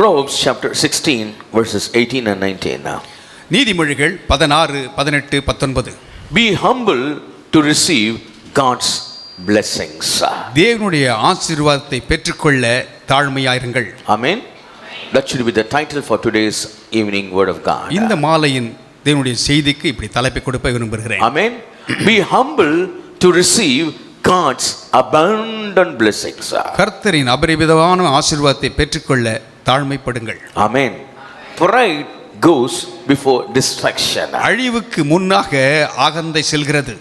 Proverbs chapter 16 verses 18 and 19 now. நீதிமொழிகள் 16, 18, 19. Be humble to receive God's blessings. தேவனுடைய ஆசீர்வாதத்தை பெற்றுக்கொள்ள தாழ்மையாயிருங்கள். Amen. That should be the title for today's evening word of God. இந்த மாலையின் தேவனுடைய செய்திக்கு இப்படி தலைப்பை கொடுக்க விரும்புகிறேன். Amen. Be humble to receive God's abundant blessings. கர்த்தரின் அபரிமிதமான ஆசீர்வாதத்தை பெற்றுக்கொள்ள தாழ்மைப்படுங்கள். Amen. Pride goes before distraction. அழிவுக்கு முன்னாக அகந்தை செல்கிறது.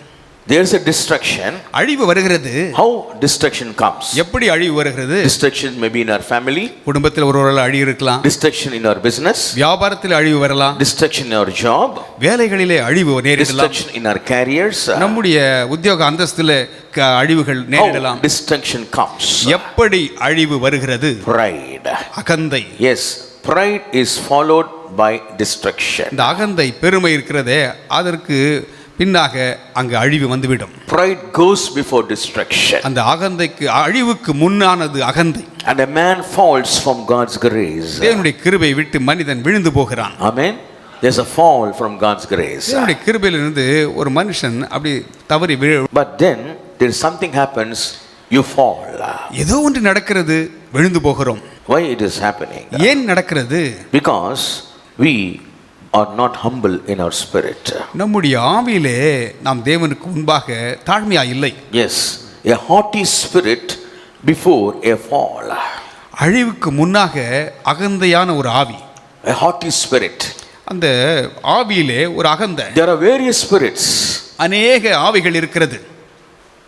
There is a distraction. அழிவு வருகிறது. How distraction comes? எப்படி அழிவு வருகிறது? Distraction may be in our family. குடும்பத்தில் ஒருவரால் அழிவு இருக்கலாம். Distraction in our business. வியாபாரத்தில் அழிவு வரலாம். Distraction in our job. வேலைகளிலே அழிவு நேரிடலாம். Distraction in our careers. நம்முடைய உத்தியோக அந்தஸ்திலே அழிவுகள் நேரிடலாம். How distraction comes? எப்படி அழிவு வருகிறது? Pride. அகந்தை. Yes, pride is followed by distraction. இந்த அகந்தை பெருமை இருக்கிறதே அதற்கு பின்னாக அங்கு அழிவு வந்துவிடும். Pride goes before distraction. அந்த அகந்தைக்கு அழிவுக்கு முன்னானது அகந்தை. And a man falls from God's grace. தேவனுடைய கிருபை விட்டு மனிதன் விழுந்து போகிறான். Amen. There's a fall from God's grace. தேவனுடைய கிருபையிலிருந்து ஒரு மனுஷன் அப்படி தவறி But then there is something happens, you fall. ஏதோ ஒன்று நடக்கிறது, விழுந்து போகிறோம். Why it is happening? ஏன் நடக்கிறது? Because we are not humble in our spirit. நம்முடைய ஆவியிலே நாம் தேவனுக்கு முன்பாக தாழ்மையா இல்லை. Yes, a haughty spirit before a fall. அழிவுக்கு முன்னாக அகந்தையான ஒரு ஆவி. A haughty spirit. அந்த ஆவியிலே ஒரு அகந்தை. There are various spirits. அநேக ஆவிகள் இருக்கிறது.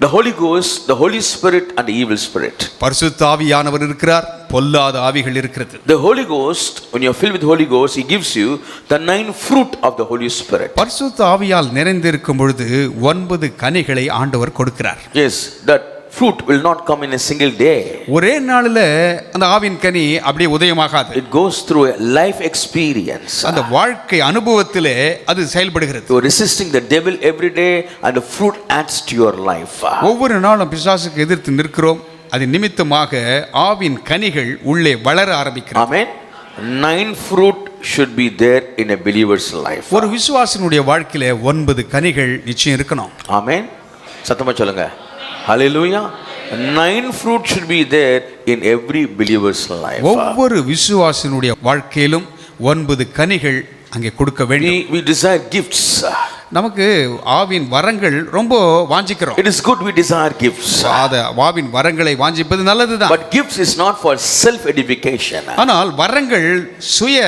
The Holy Ghost, the Holy Spirit and the evil spirit. பரிசுத்த ஆவியானவர் இருக்கிறார், பொல்லாத ஆவிகள் இருக்கிறது. The Holy Ghost, when you are filled with Holy Ghost, He gives you the 9 fruit of the Holy Spirit. பரிசுத்த ஆவியால் நிறைந்திருக்கும் பொழுது 9 கனிகளை ஆண்டவர் கொடுக்கிறார். Yes, that fruit will not come in a single day. ஒரே நாளில் அந்த ஆவின் கனி அப்படியே உதயமாகாது. It goes through a life experience. அந்த வாழ்க்கை அனுபவத்திலே அது செயல்படுகிறது. You are resisting the devil every day and the fruit adds to your life. ஒவ்வொரு நாளும் பிசாசுக்கு எதிர்த்து நிற்கிறோம். அது நிமித்தமாக ஆவின் கனிகள் உள்ளே வளர ஆரம்பிக்கிறது. Amen. 9 fruit should be there in a believer's life. ஒரு விசுவாசினுடைய வாழ்க்கையிலே 9 கனிகள் நிச்சயம் இருக்கணும். Amen. சத்தமா சொல்லுங்க. Hallelujah. 9 fruit should be there in every believer's life. ஒவ்வொரு விசுவாசினுடைய வாழ்க்கையிலும் 9 கனிகள் அங்கே கொடுக்க வேண்டும். We desire gifts. நமக்கு ஆவின் வரங்கள் ரொம்ப வாஞ்சிக்கிறோம். It is good we desire gifts. Aavin வரங்களை வாஞ்சிப்பது நல்லதுதான். But gifts is not for self edification. ஆனால் வரங்கள் சுய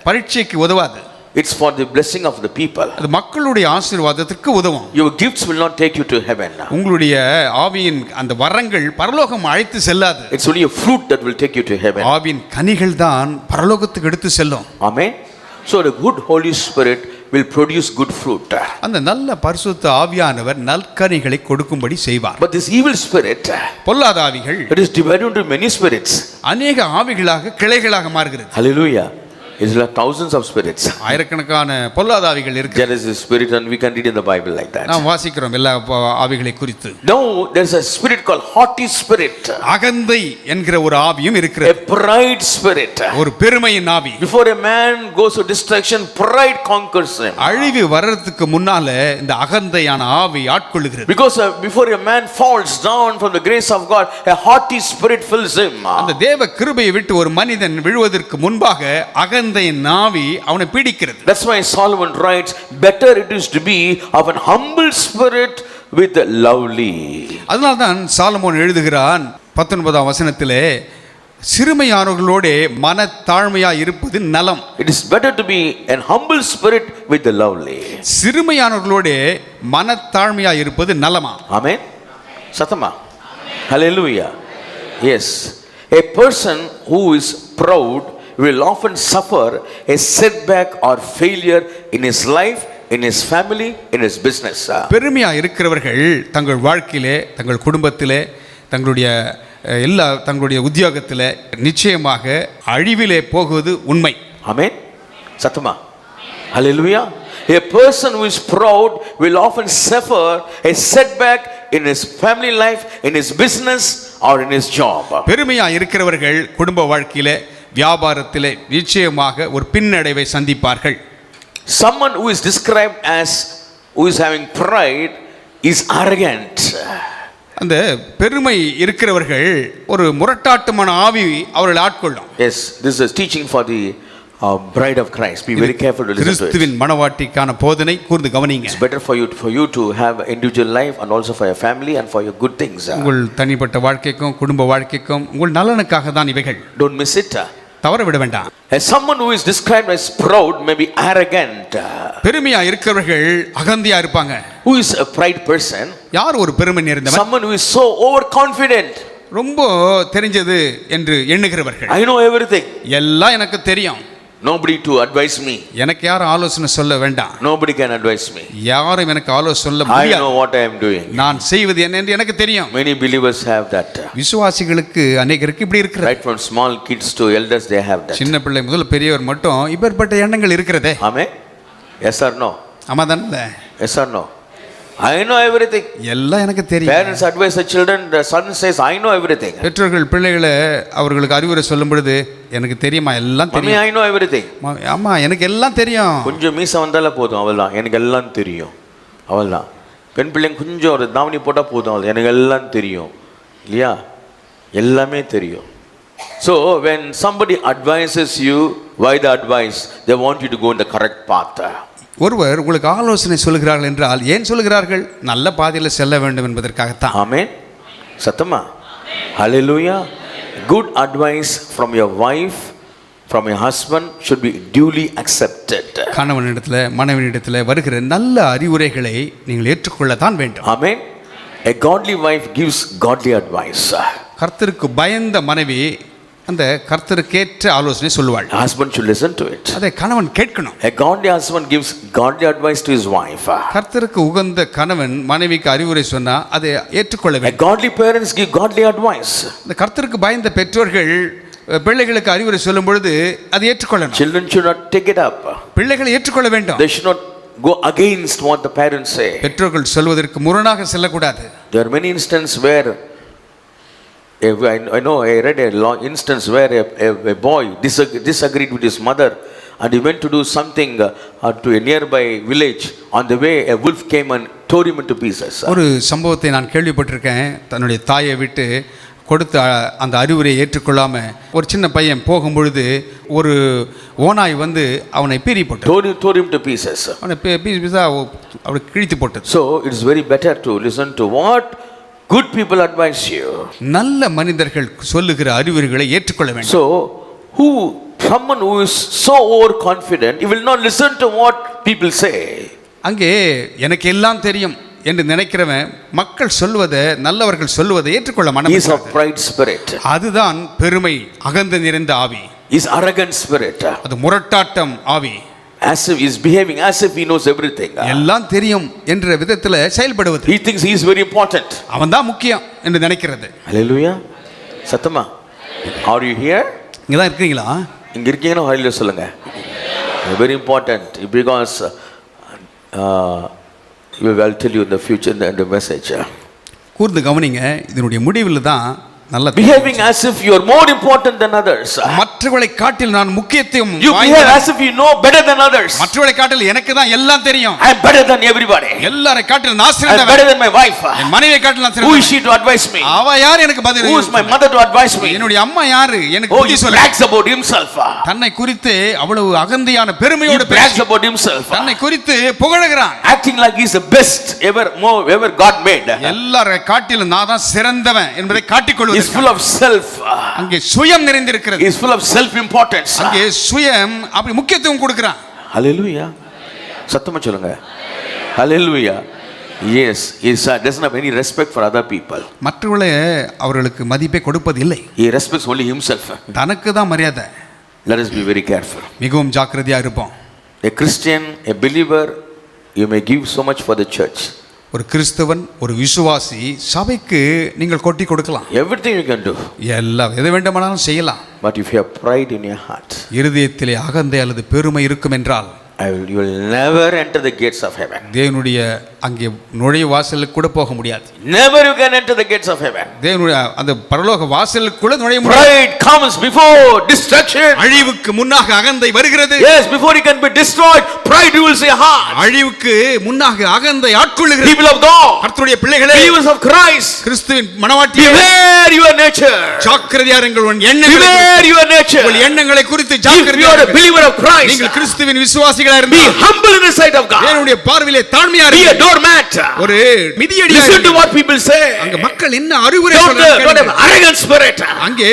பரீட்சைக்கு உதவாது. It's for the blessing of the people. அது மக்களுடைய ஆசீர்வாதத்திற்கு உதவும். Your gifts will not take you to heaven. உங்களுடைய ஆவியின் அந்த வரங்கள் பரலோகம் அழைத்து செல்லாது. It's only a fruit that will take you to heaven. Aavin கனிகள் தான் பரலோகத்துக்கு எடுத்து செல்லும். Amen. So the good Holy Spirit will produce good fruit. அந்த நல்ல பரிசுத்த ஆவியானவர் நற்கனிகளை கொடுக்கும்படி செய்வார். But this evil spirit, பொல்லாத ஆவிகள், it is divided into many spirits. அநேக ஆவிகளாக கிளைகளாக மாறுகிறது. Hallelujah. It's like thousands of spirits. ஆயிரக்கணக்கான பொல்லாத ஆவிகள் இருக்கு. There is a spirit and we can read in the Bible like that. நாம் வாசிக்கிறோம் எல்லா ஆவிகளை குறித்து. Now there is a spirit called haughty spirit. அகந்தை என்கிற ஒரு ஆவியும் இருக்கிறது. A pride spirit. ஒரு பெருமையின் ஆவி. Before a man goes to destruction, pride conquers him. அழிவு வர்றதுக்கு முன்னால இந்த அகந்தையான ஆவி ஆட்கொள்ளுகிறது. Because before a man falls down from the grace of God, a haughty spirit fills him. அந்த தேவ கிருபையை விட்டு ஒரு மனிதன் விழுவதற்கு முன்பாக அகந்தையின் ஆவி அவனை பீடிக்கிறது. That's why Solomon writes, better it is to be of an humble spirit with a lovely. அதனால்தான் சாலமோன் எழுதுகிறான் 19ஆம் வசனத்திலே, சிறுமையானவர்களோடு மனத்தாழ்மையா இருப்பது நலம். It is better to be an humble spirit with the lovely. சிறுமையானவர்களோடு மனத்தாழ்மையா இருப்பது நலமா? Amen. Satama. Hallelujah. Yes. A person who is proud will often suffer a setback or failure in his life, in his family, in his business. பெருமையா இருக்கிறவர்கள் தங்கள் வாழ்க்கையிலே, தங்கள் குடும்பத்திலே, தங்களுடைய உத்தியோகத்திலே நிச்சயமாக அழிவிலே போகுவது உண்மை. Amen. Satama. Hallelujah. A person who is proud will often suffer a setback in his family life, in his business or in his job. பெருமையா இருக்கிறவர்கள் குடும்ப வாழ்க்கையிலே வியாபாரத்திலே நிச்சயமாக ஒரு பின்னடைவை சந்திப்பார்கள். Someone who is described as who is having pride is arrogant. அந்த பெருமை இருக்கிறவர்கள் ஒரு முரட்டாட்டமான ஆவி அவர்களை ஆட்கொள்ளும். Yes, this is teaching for the bride of Christ. Be very careful to listen to it. கிறிஸ்துவின் மணவாட்டிக்கான போதனை கூர்ந்து கவனிங்க. It's better for you to have individual life and also for your family and for your good things. உங்கள் தனிப்பட்ட வாழ்க்கைக்கும் குடும்ப வாழ்க்கைக்கும் உங்கள் நலனுக்காக தான் இவைகள். Don't miss it. தவற விட வேண்டாம். As someone who is described as proud may be arrogant. பெருமையா இருக்கிறவர்கள் அகந்தியா இருப்பாங்க. Who is a pride person? யார் ஒரு பெருமை நிறைந்தவன்? Someone who is so overconfident. ரொம்ப தெரிஞ்சது என்று எண்ணுகிறவர்கள். I know everything. எல்லாம் எனக்கு தெரியும். Nobody to advise me. எனக்கு யாரும் ஆலோசனை சொல்ல வேண்டாம். Nobody can advise me. யாரும் எனக்கு ஆலோசனை சொல்ல I முடியாது. know what I am doing. நான் செய்வது என்ன என்று எனக்கு தெரியும். Many believers have that. விசுவாசிகளுக்கு அநேகருக்கு இப்படி இருக்கிறது. Right from small kids to elders they have that. சின்ன பிள்ளை முதல் பெரியவர் மட்டும் இப்பேற்பட்ட எண்ணங்கள் இருக்கிறதே. Amen. Yes or no? ஆமா தானே? Yes or no? I know everything. எல்லாம் எனக்கு தெரியும். Parents advise the children, the son says I know everything. பெற்றோர்கள் பிள்ளைகளை அவர்களுக்கு அறிவுரை சொல்லும் பொழுது எனக்கு தெரியுமா எல்லாம் Mommy, தெரியும். I know everything. ஆமா எனக்கு எல்லாம் தெரியும். கொஞ்சம் மீச வந்தால போதும் அவள்தான் எனக்கு எல்லாம் தெரியும். அவள்தான் பெண் பிள்ளைங்க கொஞ்சம் ஒரு தாவணி போட்டா போதும் அவள் எனக்கு எல்லாம் தெரியும் இல்லையா எல்லாமே தெரியும். So when somebody advises you, why the advice? They want you to go in the correct path. ஒருவர் உங்களுக்கு ஆலோசனை சொல்கிறார்கள் என்றால் ஏன் சொல்கிறார்கள்? நல்ல பாதையில் செல்ல வேண்டும் என்பதற்காகத்தான். Amen. சத்தமா? Hallelujah. Good advice from your wife, from your husband should be duly accepted. கணவனிடத்தில் மனைவியிடத்தில் வருகிற நல்ல அறிவுரைகளை நீங்கள் ஏற்றுக்கொள்ளத்தான் வேண்டும். Amen. A godly wife gives godly advice. கர்த்தருக்கு பயந்த மனைவி அந்த கர்த்தருக்கேற்ற ஆலோசனை சொல்லுவாள். Husband should listen to it. அதை கணவன் கேட்கணும். A godly husband gives godly advice to his wife. கர்த்தருக்கு உகந்த கணவன் மனைவிக்கு அறிவுரை சொன்னா அதை ஏற்றுக்கொள்ள A வேண்டும். godly parents give godly advice. இந்த கர்த்தருக்கு பயந்த பெற்றோர்கள் பிள்ளைகளுக்கு அறிவுரை சொல்லும் பொழுது அதை ஏற்றுக்கொள்ளணும். Children should not take it up. பிள்ளைகளை ஏற்றுக்கொள்ள வேண்டும். They should not go against what the parents say. பெற்றோர்கள் சொல்வதற்கு முரணாக செல்லக்கூடாது. There are many instances where I know I read a long instance where a boy disagreed with his mother and he went to do something to a nearby village. On the way a wolf came and tore him into pieces. ஒரு சம்பவத்தை நான் கேள்விப்பட்டிருக்கேன். தன்னுடைய தாயை விட்டு கொடுத்த அந்த அறிவுரையை ஏற்றுக்கொள்ளாம ஒரு சின்ன பையன் போகும்பொழுது ஒரு ஓநாய் வந்து அவனை பீறி போட்டது. Tore him to pieces. அவனை பீஸா அவனை கிழித்து போட்டது. So it is very better to listen to what good people advise you. நல்ல மனிதர்கள் சொல்லுகிற அறிவுரைகளை ஏற்றுக்கொள்ள வேண்டும். So someone who is so overconfident, he will not listen to what people say. அங்கே எனக்கு எல்லாம் தெரியும் என்று நினைக்கிறவன் மக்கள் சொல்வதை நல்லவர்கள் சொல்வதை ஏற்றுக்கொள்ள மனம். He is of pride spirit. அதுதான் பெருமை அகந்த நிறைந்த ஆவி. He is arrogant spirit. அது முரட்டாட்டம் ஆவி. As if he is behaving as if he knows everything. எல்லாம் தெரியும் என்ற விதத்தில் செயல்படுவது. He thinks he is very important. அவன் தான் முக்கியம் என்று நினைக்கிறது. Hallelujah. சத்தமா? Are you here? இங்க தான் இருக்கீங்களா? இங்க இருக்கீங்கன்னா ஹalleluya சொல்லுங்க. Very important because I'll tell you in the future in the message. கூர்ந்து கவனிங்க. இதனுடைய முடிவில் தான் நல்ல behaving as if you are more important than others. மற்றவர்களை காட்டில் நான் முக்கியத்துவம் You behave as if you know better than others. மற்றவர்களை காட்டில் எனக்கு தான் எல்லாம் தெரியும். I am better than everybody. எல்லாரை காட்டில் நான் I am சிறந்தவன். better than my wife. என் மனைவியை காட்டில் நான் Who சிறந்தவன். is she to advise me? அவ யார் எனக்கு பதில்? Who is my mother to advise me? என்னுடைய அம்மா யாரு எனக்கு Oh, புத்தி he சொல்ல? brags about himself. தன்னை குறித்து அவ்வளவு அகந்தையான He பெருமையோடு brags பேசி about himself. தன்னை குறித்து புகழுகிறான். Acting like he is the best ever God made. எல்லாரை காட்டிலும் நான் தான் சிறந்தவன் என்பதை காட்டிக் He is கொள்வது. full of self. அங்கே சுயம் நிறைந்திருக்கிறது. He is full of self importance. அங்கே சுயம் அப்படி முக்கியத்துவம் கொடுக்கிறான். Hallelujah. சத்தமா சொல்லுங்க. Hallelujah. Yes, he doesn't have any respect for other people. மற்றவர்களே அவர்களுக்கு மதிப்பை கொடுப்பதில்லை. He respects only himself. தனக்கு தான் மரியாதை. Let us be very careful. மிகவும் ஜாக்கிரதையா இருப்போம். A Christian, a believer, you may give so much for the church. ஒரு கிறிஸ்தவன் ஒரு விசுவாசி சபைக்கு நீங்கள் கொட்டி கொடுக்கலாம். Everything you can do. எல்லாம் எது வேண்டுமானாலும் செய்யலாம். But if you have pride in your heart, இருதயத்திலே அகந்தை அல்லது பெருமை இருக்கும் என்றால் you will never enter the gates of heaven. தேவனுடைய அங்கே நுழைவு வாசலுக்கு கூட போக முடியாது. Never you can enter the gates of heaven. தேவனுடைய அந்த பரலோக வாசலுக்குள்ள நுழைய முடியாது. Pride comes before destruction. அழிவுக்கு முன்னாக அகந்தை வருகிறது. Yes, before it can be destroyed, pride you will say heart. அழிவுக்கு முன்னாக அகந்தை ஆட்கொள்ளுகிறது. People of God, கர்த்தருடைய பிள்ளைகளே, believers of Christ, கிறிஸ்துவின் மனவாட்டியே, beware your nature. ஜாக்கிரதையாயிருங்கள் உன் எண்ணங்களை. Beware your nature. உங்கள் எண்ணங்களை குறித்து If you are a ஜாக்கிரதையாயிருங்கள். believer of Christ, நீங்கள் கிறிஸ்துவின் விசுவாசிகளா be இருந்தால் humble in the sight of God. தேவனுடைய பார்வையிலே தாழ்மையா Be a இருங்கள். doormat. ஒரு மிதியடியா Listen to இருங்கள். what people say. அங்க மக்கள் என்ன அறிவுரை Don't சொல்றாங்க? have arrogant spirit. அங்கே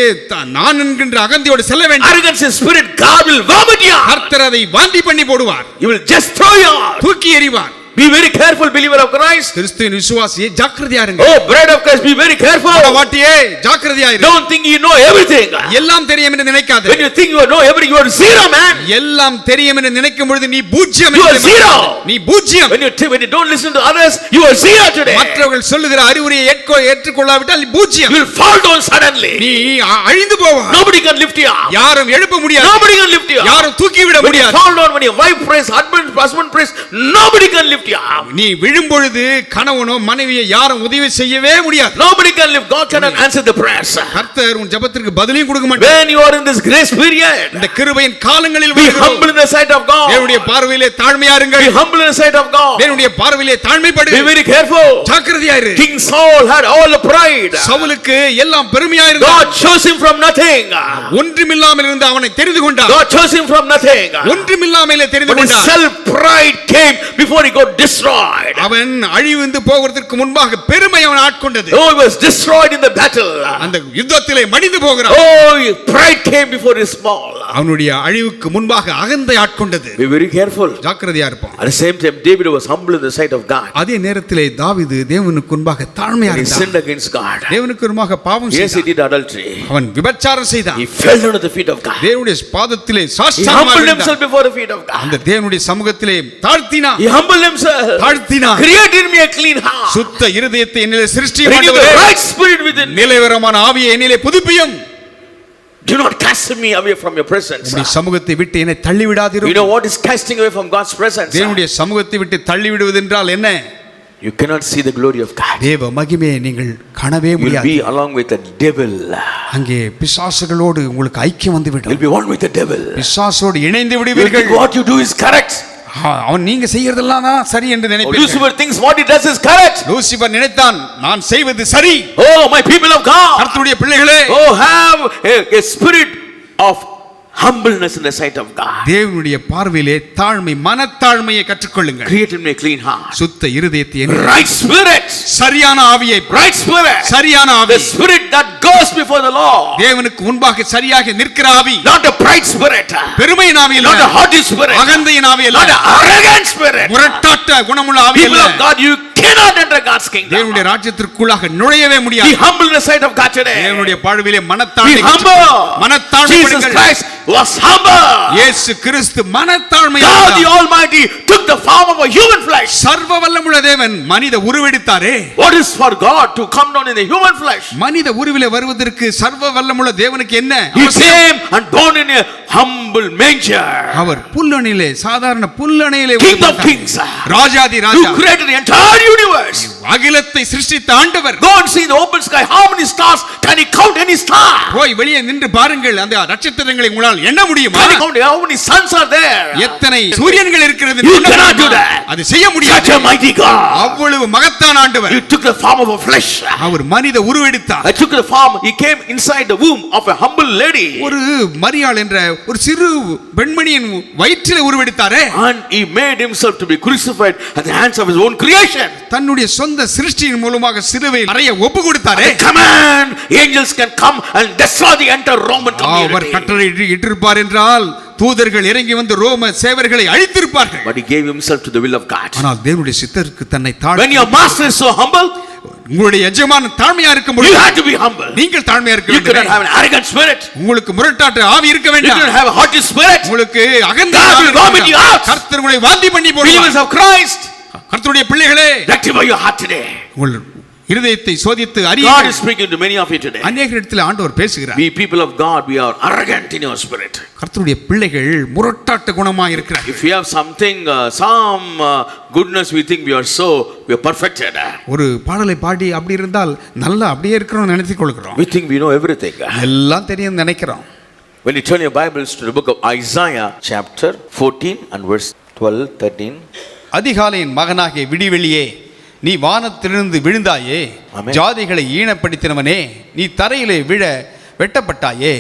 நான் என்கின்ற அகந்தையோடு செல்ல வேண்டும். Arrogance in spirit, God will vomit you out. கர்த்தர் அதை வாந்தி பண்ணி போடுவார். He will just throw you out. தூக்கி எறிவார். Be very careful, believer of Christ. கிறிஸ்துவின் விசுவாசியே ஜாக்கிரதையா இருங்கள். Oh, bride of Christ, be very careful. மனவாட்டியே ஜாக்கிரதையா இருங்கள். Don't think you know everything. எல்லாம் தெரியும் என்று நினைக்காதே. When you think you know everything, you are zero, man. எல்லாம் தெரியும் என்று நினைக்கும் பொழுது நீ பூஜ்யம். You are zero. நீ பூஜ்யம். When you don't listen to others, you are zero today. மற்றவர்கள் சொல்லுகிற அறிவுரையை ஏற்றுக்கொள்ளாவிட்டால் நீ பூஜ்யம். You will fall down suddenly. நீ அழிந்து போவாய். Nobody can lift you up. யாரும் எழுப்ப முடியாது. Nobody can lift you up. யாரும் தூக்கி விட When you முடியாது. fall down, when your wife prays, husband prays, nobody can lift you up. நீ விழும்பொழுது கணவனோ மனைவியை யாரும் உதவி செய்யவே முடியாது. Nobody can lift. God cannot answer the prayers. கர்த்தர் உன் ஜெபத்திற்கு பதிலையும் கொடுக்க மாட்டார். When you are in this grace period, இந்த கிருபையின் காலங்களில் be humble in the sight of God. தேவனுடைய பார்வையிலே தாழ்மையா இருங்கள். Be humble in the sight of God. தேவனுடைய பார்வையிலே தாழ்மைப்படு. Be very careful. ஜாக்கிரதையா இரு. King Saul had all the pride. சவுலுக்கு எல்லாம் பெருமையா இருந்தான். God chose him from nothing. ஒன்றுமில்லாமல் இருந்து அவனை தெரிந்து கொண்டார். God chose him from nothing. ஒன்றுமில்லாமலே தெரிந்து But his கொண்டார். self pride came before he got destroyed. அவன் அழிவுந்து போவதற்கு முன்பாக பெருமை அவன் ஆட்கொண்டது. Oh, he was destroyed in the battle. அந்த யுத்தத்திலே மடிந்து போகிறான். Oh, pride came before his fall. அவனுடைய அழிவுக்கு முன்பாக அகந்தை ஆட்கொண்டது. Be very careful. ஜாக்கிரதையா இருப்பான். At the same time, David was humble in the sight of God. அதே நேரத்திலே தாவீது தேவனுக்கு முன்பாக தாழ்மையா He இருந்தான். sinned against God. தேவனுக்கு முன்பாக பாவம் Yes, he செய்தான். did adultery. அவன் விபச்சாரம் செய்தான். He fell down at the feet of God. தேவனுடைய பாதத்திலே He சாஷ்டாங்கமாக humbled விழுந்தான். himself before the feet of God. அந்த தேவனுடைய சமூகத்திலே தாழ்த்தினான். He humbled himself. தாழ்த்தினான். Create in me a clean heart. சுத்த இருதயத்தை என்னிலே சிருஷ்டியும் Renew the ஆண்டவரே. right spirit within me. நிலைவரமான ஆவியை என்னிலே புதுப்பியும். Do not cast me away from your presence. உம்முடைய சமூகத்தை விட்டு என்னை தள்ளி You விடாதிரும். know what is casting away from God's presence? தேவனுடைய சமூகத்தை விட்டு தள்ளி விடுவது என்றால் என்ன? You cannot see the glory of God. தேவ மகிமையை நீங்கள் காணவே You will முடியாது. be along with the devil. அங்கே பிசாசுகளோடு உங்களுக்கு ஐக்கியம் வந்து You will விடும். be one with the devil. பிசாசோடு இணைந்து You will விடுவீர்கள். think what you do is correct. அவன் நீங்க செய்யறதெல்லாம் தான் சரி என்று நினைப்பீர்கள். Lucifer thinks what he does is correct. Lucifer நினைத்தான் நான் செய்வது சரி. Oh, my people of God. கர்த்தருடைய பிள்ளைகளே, Oh, have a spirit of humbleness in the sight of God. தேவனுடைய பார்வையிலே தாழ்மை, மனத்தாழ்மையை கற்றுக்கொள்ளுங்கள். Create in me a clean heart. சுத்த இருதயத்தை என்னில் Right spirit. சரியான ஆவியை, Right spirit. சரியான The ஆவி, spirit that goes before the Lord. தேவனுக்கு முன்பாக சரியாக நிற்கிற ஆவி, Not a pride spirit. பெருமையின் ஆவி Not அல்ல, a haughty spirit. அகந்தையின் ஆவி அல்ல, Not an arrogant spirit. முரட்டாட்ட குணமுள்ள ஆவி People அல்ல. of God, you cannot enter God's kingdom. தேவனுடைய ராஜ்யத்திற்குள்ளாக நுழையவே Be முடியாது. humble in the sight of God today. தேவனுடைய வாழ்விலே Be மனத்தாழ்மை, humble. மனத்தாழ்மை Jesus படுங்கள். Christ was humble. இயேசு கிறிஸ்து மனத்தாழ்மை God the Almighty took the form of a human flesh. சர்வ வல்லமுள்ள தேவன் மனித உருவெடுத்தாரே. What is for God to come down in the human flesh? மனித உருவிலே வருவதற்கு சர்வ வல்லமுள்ள தேவனுக்கு என்ன? He came and born in a humble manger. அவர் புல்லணையிலே, சாதாரண புல்லணையிலே King of kings. Rajathi You Raja, created the entire universe. அகிலத்தை சிருஷ்டித்த ஆண்டவர். Go and see in the open sky how many stars. Can he count any star? போய் வெளியே நின்று பாருங்கள், அந்த நட்சத்திரங்களை உங்களால் எண்ண முடியுமா? Can he count how many suns are there? எத்தனை சூரியன்கள் இருக்கிறது? You cannot do that. அது செய்ய Such முடியாது. a mighty God. அவ்வளவு மகத்தான ஆண்டவர். He took the form of a flesh. அவர் மனித உருவெடுத்தார். I took the form. He came inside the womb of a humble lady. ஒரு மரியாள் என்ற ஒரு சிறு பெண்மணியின் வயிற்றிலே உருவெடுத்தாரே. And he made himself to be crucified at the hands of his own creation. தன்னுடைய சொந்த சிருஷ்டியின் மூலமாக சிலுவையில் அறைய ஒப்பு கொடுத்தாரே. Command angels can come and destroy the entire Roman our community. கட்டளை இட்டிருப்பார் என்றால் தூதர்கள் இறங்கி வந்து ரோம சேவர்களை அழித்திருப்பார்கள். But he gave himself to the will of God. ஆனால் தேவனுடைய சித்தருக்கு தன்னை When your master is so humble, உங்களுடைய எஜமான் தாழ்மையா இருக்கும் you பொழுது have to be humble. நீங்கள் தாழ்மையா இருக்க You cannot வேண்டும். have an arrogant spirit. உங்களுக்கு முரட்டாட்ட ஆவி இருக்க You வேண்டாம். cannot have a haughty spirit. உங்களுக்கு அகந்த God ஆவி will இருக்க vomit you வேண்டாம். out. கர்த்தர் உங்களை வாந்தி பண்ணி Believers போடுவார். of Christ, கர்த்தருடைய பிள்ளைகளே, rectify your heart today. உங்கள் இருதயத்தை சோதித்து God அறியுங்கள். is speaking to many of you today. அநேகரிடத்தில் ஆண்டவர் பேசுகிறார். We people of God, we are arrogant in our spirit. கர்த்தருடைய பிள்ளைகள் முரட்டாட்ட குணமாக இருக்கிறார்கள். If we have something, some goodness, we think we are perfected. ஒரு பாடலை பாடி அப்படி இருந்தால் நல்லா அப்படியே இருக்கிறோம் நினைத்துக் கொள்கிறோம். We think we know everything. எல்லாம் தெரியும் நினைக்கிறோம். When you turn your Bibles to the book of Isaiah chapter 14 and verse 12, 13. அதிகாலையின் மகனாகிய விடிவெளியே, நீ வானத்திலிருந்து விழுந்தாயே. ஆமென். ஜாதிகளை ஈனப்படுத்தினவனே, நீ தரையிலே விழ வெட்டப்பட்டாயே.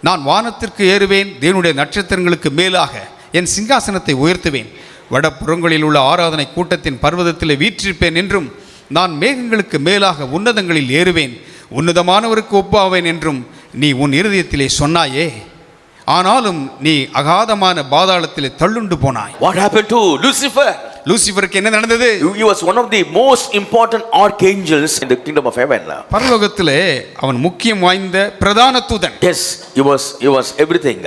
நான் வானத்திற்கு ஏறுவேன், தேவனுடைய நட்சத்திரங்களுக்கு மேலாக என் சிங்காசனத்தை உயர்த்துவேன். வடபுறங்களில் உள்ள ஆராதனை கூட்டத்தின் பர்வதத்தில் வீற்றிருப்பேன் என்றும், நான் மேகங்களுக்கு மேலாக உன்னதங்களில் ஏறுவேன், உன்னதமானவருக்கு ஒப்பாவேன் என்றும் நீ உன் இருதயத்திலே சொன்னாயே. ஆனாலும் நீ அகாதமான பாதாளத்திலே தள்ளுண்டு போனாய். What happened to Lucifer? லூசிபருக்கு என்ன நடந்தது? He was one of the most important archangels in the kingdom of heaven. பரலோகத்திலே அவன் முக்கியம் வாய்ந்த பிரதான தூதன். Yes, he was everything.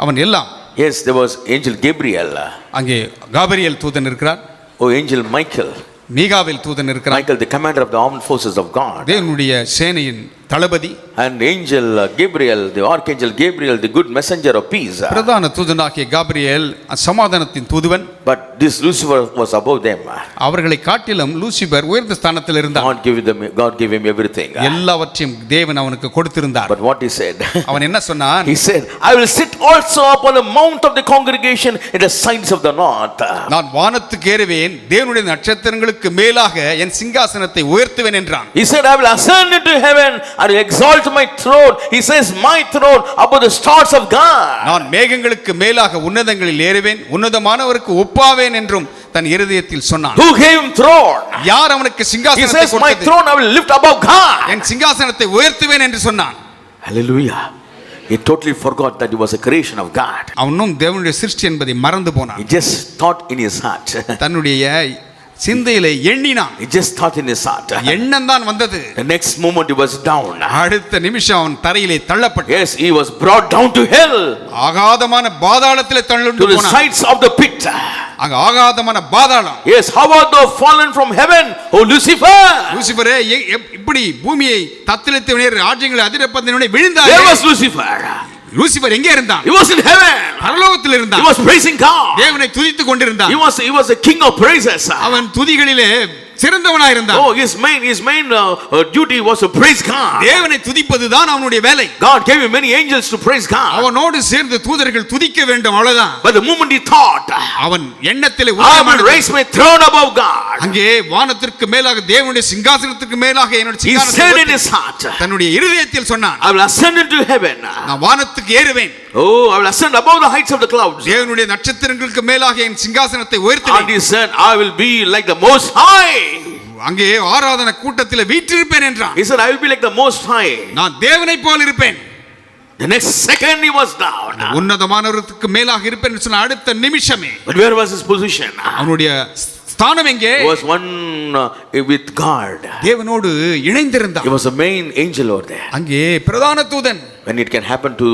அவன் எல்லாம். Yes, there was angel Gabriel. அங்கே காபிரியல் தூதன் இருக்கிறார். Oh, angel Michael. மீகாவேல் தூதன் இருக்கிறார். Michael, the commander of the armed forces of God. தேவனுடைய சேனையின் தளபதி. And angel Gabriel, the archangel Gabriel, the good messenger of peace. பிரதான தூதனாகிய காபிரியல் சமாதானத்தின் தூதுவன். But this Lucifer was above them. அவர்களை காட்டிலும் லூசிபர் உயர்ந்த ஸ்தானத்தில் இருந்தார். God gave him everything. எல்லாவற்றையும் தேவன் அவனுக்கு கொடுத்திருந்தார். But what he said? அவன் என்ன சொன்னான்? He said, I will sit also upon the mount of the congregation in the sides of the north. நான் வானத்துக்கு ஏறுவேன், தேவனுடைய நட்சத்திரங்களுக்கு மேலாக என் சிங்காசனத்தை உயர்த்துவேன் என்றான். He said, I will ascend into heaven and exalt my throne. He says, my throne above the stars of God. நான் மேகங்களுக்கு மேலாக உன்னதங்களில் ஏறுவேன், உன்னதமானவருக்கு ஒப்பாவேன் என்றும் தன் இருதயத்தில் சொன்னான். Who gave him throne? யார் அவனுக்கு He சிங்காசனத்தை says, my கொடுத்தது? throne I will lift above God. என் சிங்காசனத்தை உயர்த்துவேன் என்று சொன்னான். Hallelujah. He totally forgot that he was a creation of God. அவனும் தேவனுடைய சிருஷ்டி என்பதை மறந்து போனான். He just thought in his heart. தன்னுடைய சிந்தையிலே எண்ணினான். He just thought in his heart. எண்ணம் தான் வந்தது. The next moment he was down. அடுத்த நிமிஷம் அவன் தரையிலே தள்ளப்பட்டான். Yes, he was brought down to hell. ஆகாதமான பாதாளத்திலே தள்ளுண்டு To the போனான். sides of the pit. அங்க ஆகாதமான பாதாளம். Yes, how art thou fallen from heaven, O Lucifer? லூசிபரே, இப்படி பூமியை தத்தளித்தவனே, ராஜ்யங்களை அதிரப்பந்தவனே விழுந்தாயே. Where was Lucifer? லூசிபர் எங்கே இருந்தான்? He was in heaven. பரலோகத்தில் இருந்தான். He was praising God. தேவனை துதித்துக் கொண்டிருந்தான். He was a king of praises. அவன் துதிகளிலே சிறந்தவனாய் இருந்தான். Oh, his main duty was to praise God. தேவனை துதிப்பதுதான் அவனுடைய வேலை. God gave him many angels to praise God. அவனோடு சேர்ந்து தூதர்கள் துதிக்க வேண்டும், அவ்வளவுதான். But the moment he thought, அவன் எண்ணத்திலே I will raise my throne above God, அங்கே வானத்திற்கு மேலாக தேவனுடைய சிங்காசனத்திற்கு மேலாக என்னுடைய he said in சிங்காசனத்தை his heart, தன்னுடைய இருதயத்தில் சொன்னான், I will ascend into heaven. நான் வானத்துக்கு ஏறுவேன். Oh, I will ascend above the heights of the clouds. தேவனுடைய நட்சத்திரங்களுக்கு மேலாக என் சிங்காசனத்தை And உயர்த்துவேன். he said, I will be like the Most High. அங்கே ஆராதனை கூட்டத்தில் வீற்றிருப்பேன் என்றான். He said, I will be like the Most High. நான் தேவனை போல் இருப்பேன். The next second he was down. உன்னதமானவருக்கு மேலாக இருப்பேன் என்று சொன்ன அடுத்த நிமிஷமே, But where was his position? அவனுடைய ஸ்தானம் எங்கே? He was one with God. தேவனோடு இணைந்திருந்தான். He was a main angel over there. அங்கே பிரதான தூதன். When it can happen to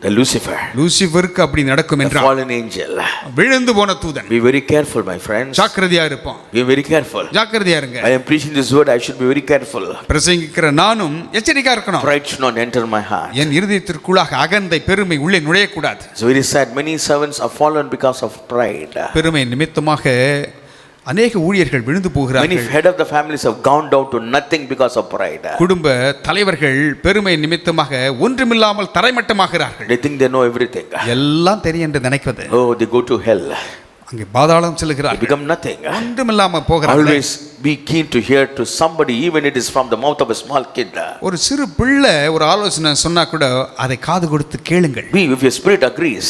the Lucifer, லூசிபருக்கு அப்படி நடக்கும் the என்றால், fallen angel, விழுந்து போன தூதன். be very careful, my friends. ஜாக்கிரதையா இருப்போம். Be very careful. ஜாக்கிரதையா இருங்க. I am preaching this word, I should be very careful. பிரசங்கிக்கிற நானும் எச்சரிக்கையா இருக்கணும். Pride should not enter my heart. என் இருதயத்திற்குள்ளாக அகந்தை, பெருமை உள்ளே நுழையக்கூடாது. It's very sad. Many servants are fallen because of pride. பெருமை நிமித்தமாக அநேக ஊழியர்கள் விழுந்து Many போகிறார்கள். head of the families have gone down to nothing because of pride. குடும்ப தலைவர்கள் பெருமை நிமித்தமாக ஒன்றுமில்லாமல் தரைமட்டமாகிறார்கள். They think they know everything. எல்லாம் தெரியும் என்று நினைப்பது. Oh, they go to hell. அங்கே பாதாளம் They செல்கிறார்கள். become nothing. ஒன்றுமில்லாம போகிறார்கள். Always be keen to hear to somebody, even it is from the mouth of a small kid. ஒரு சிறு பிள்ளை ஒரு ஆலோசனை சொன்னா கூட அதை காது கொடுத்து கேளுங்கள். Be, if your spirit agrees,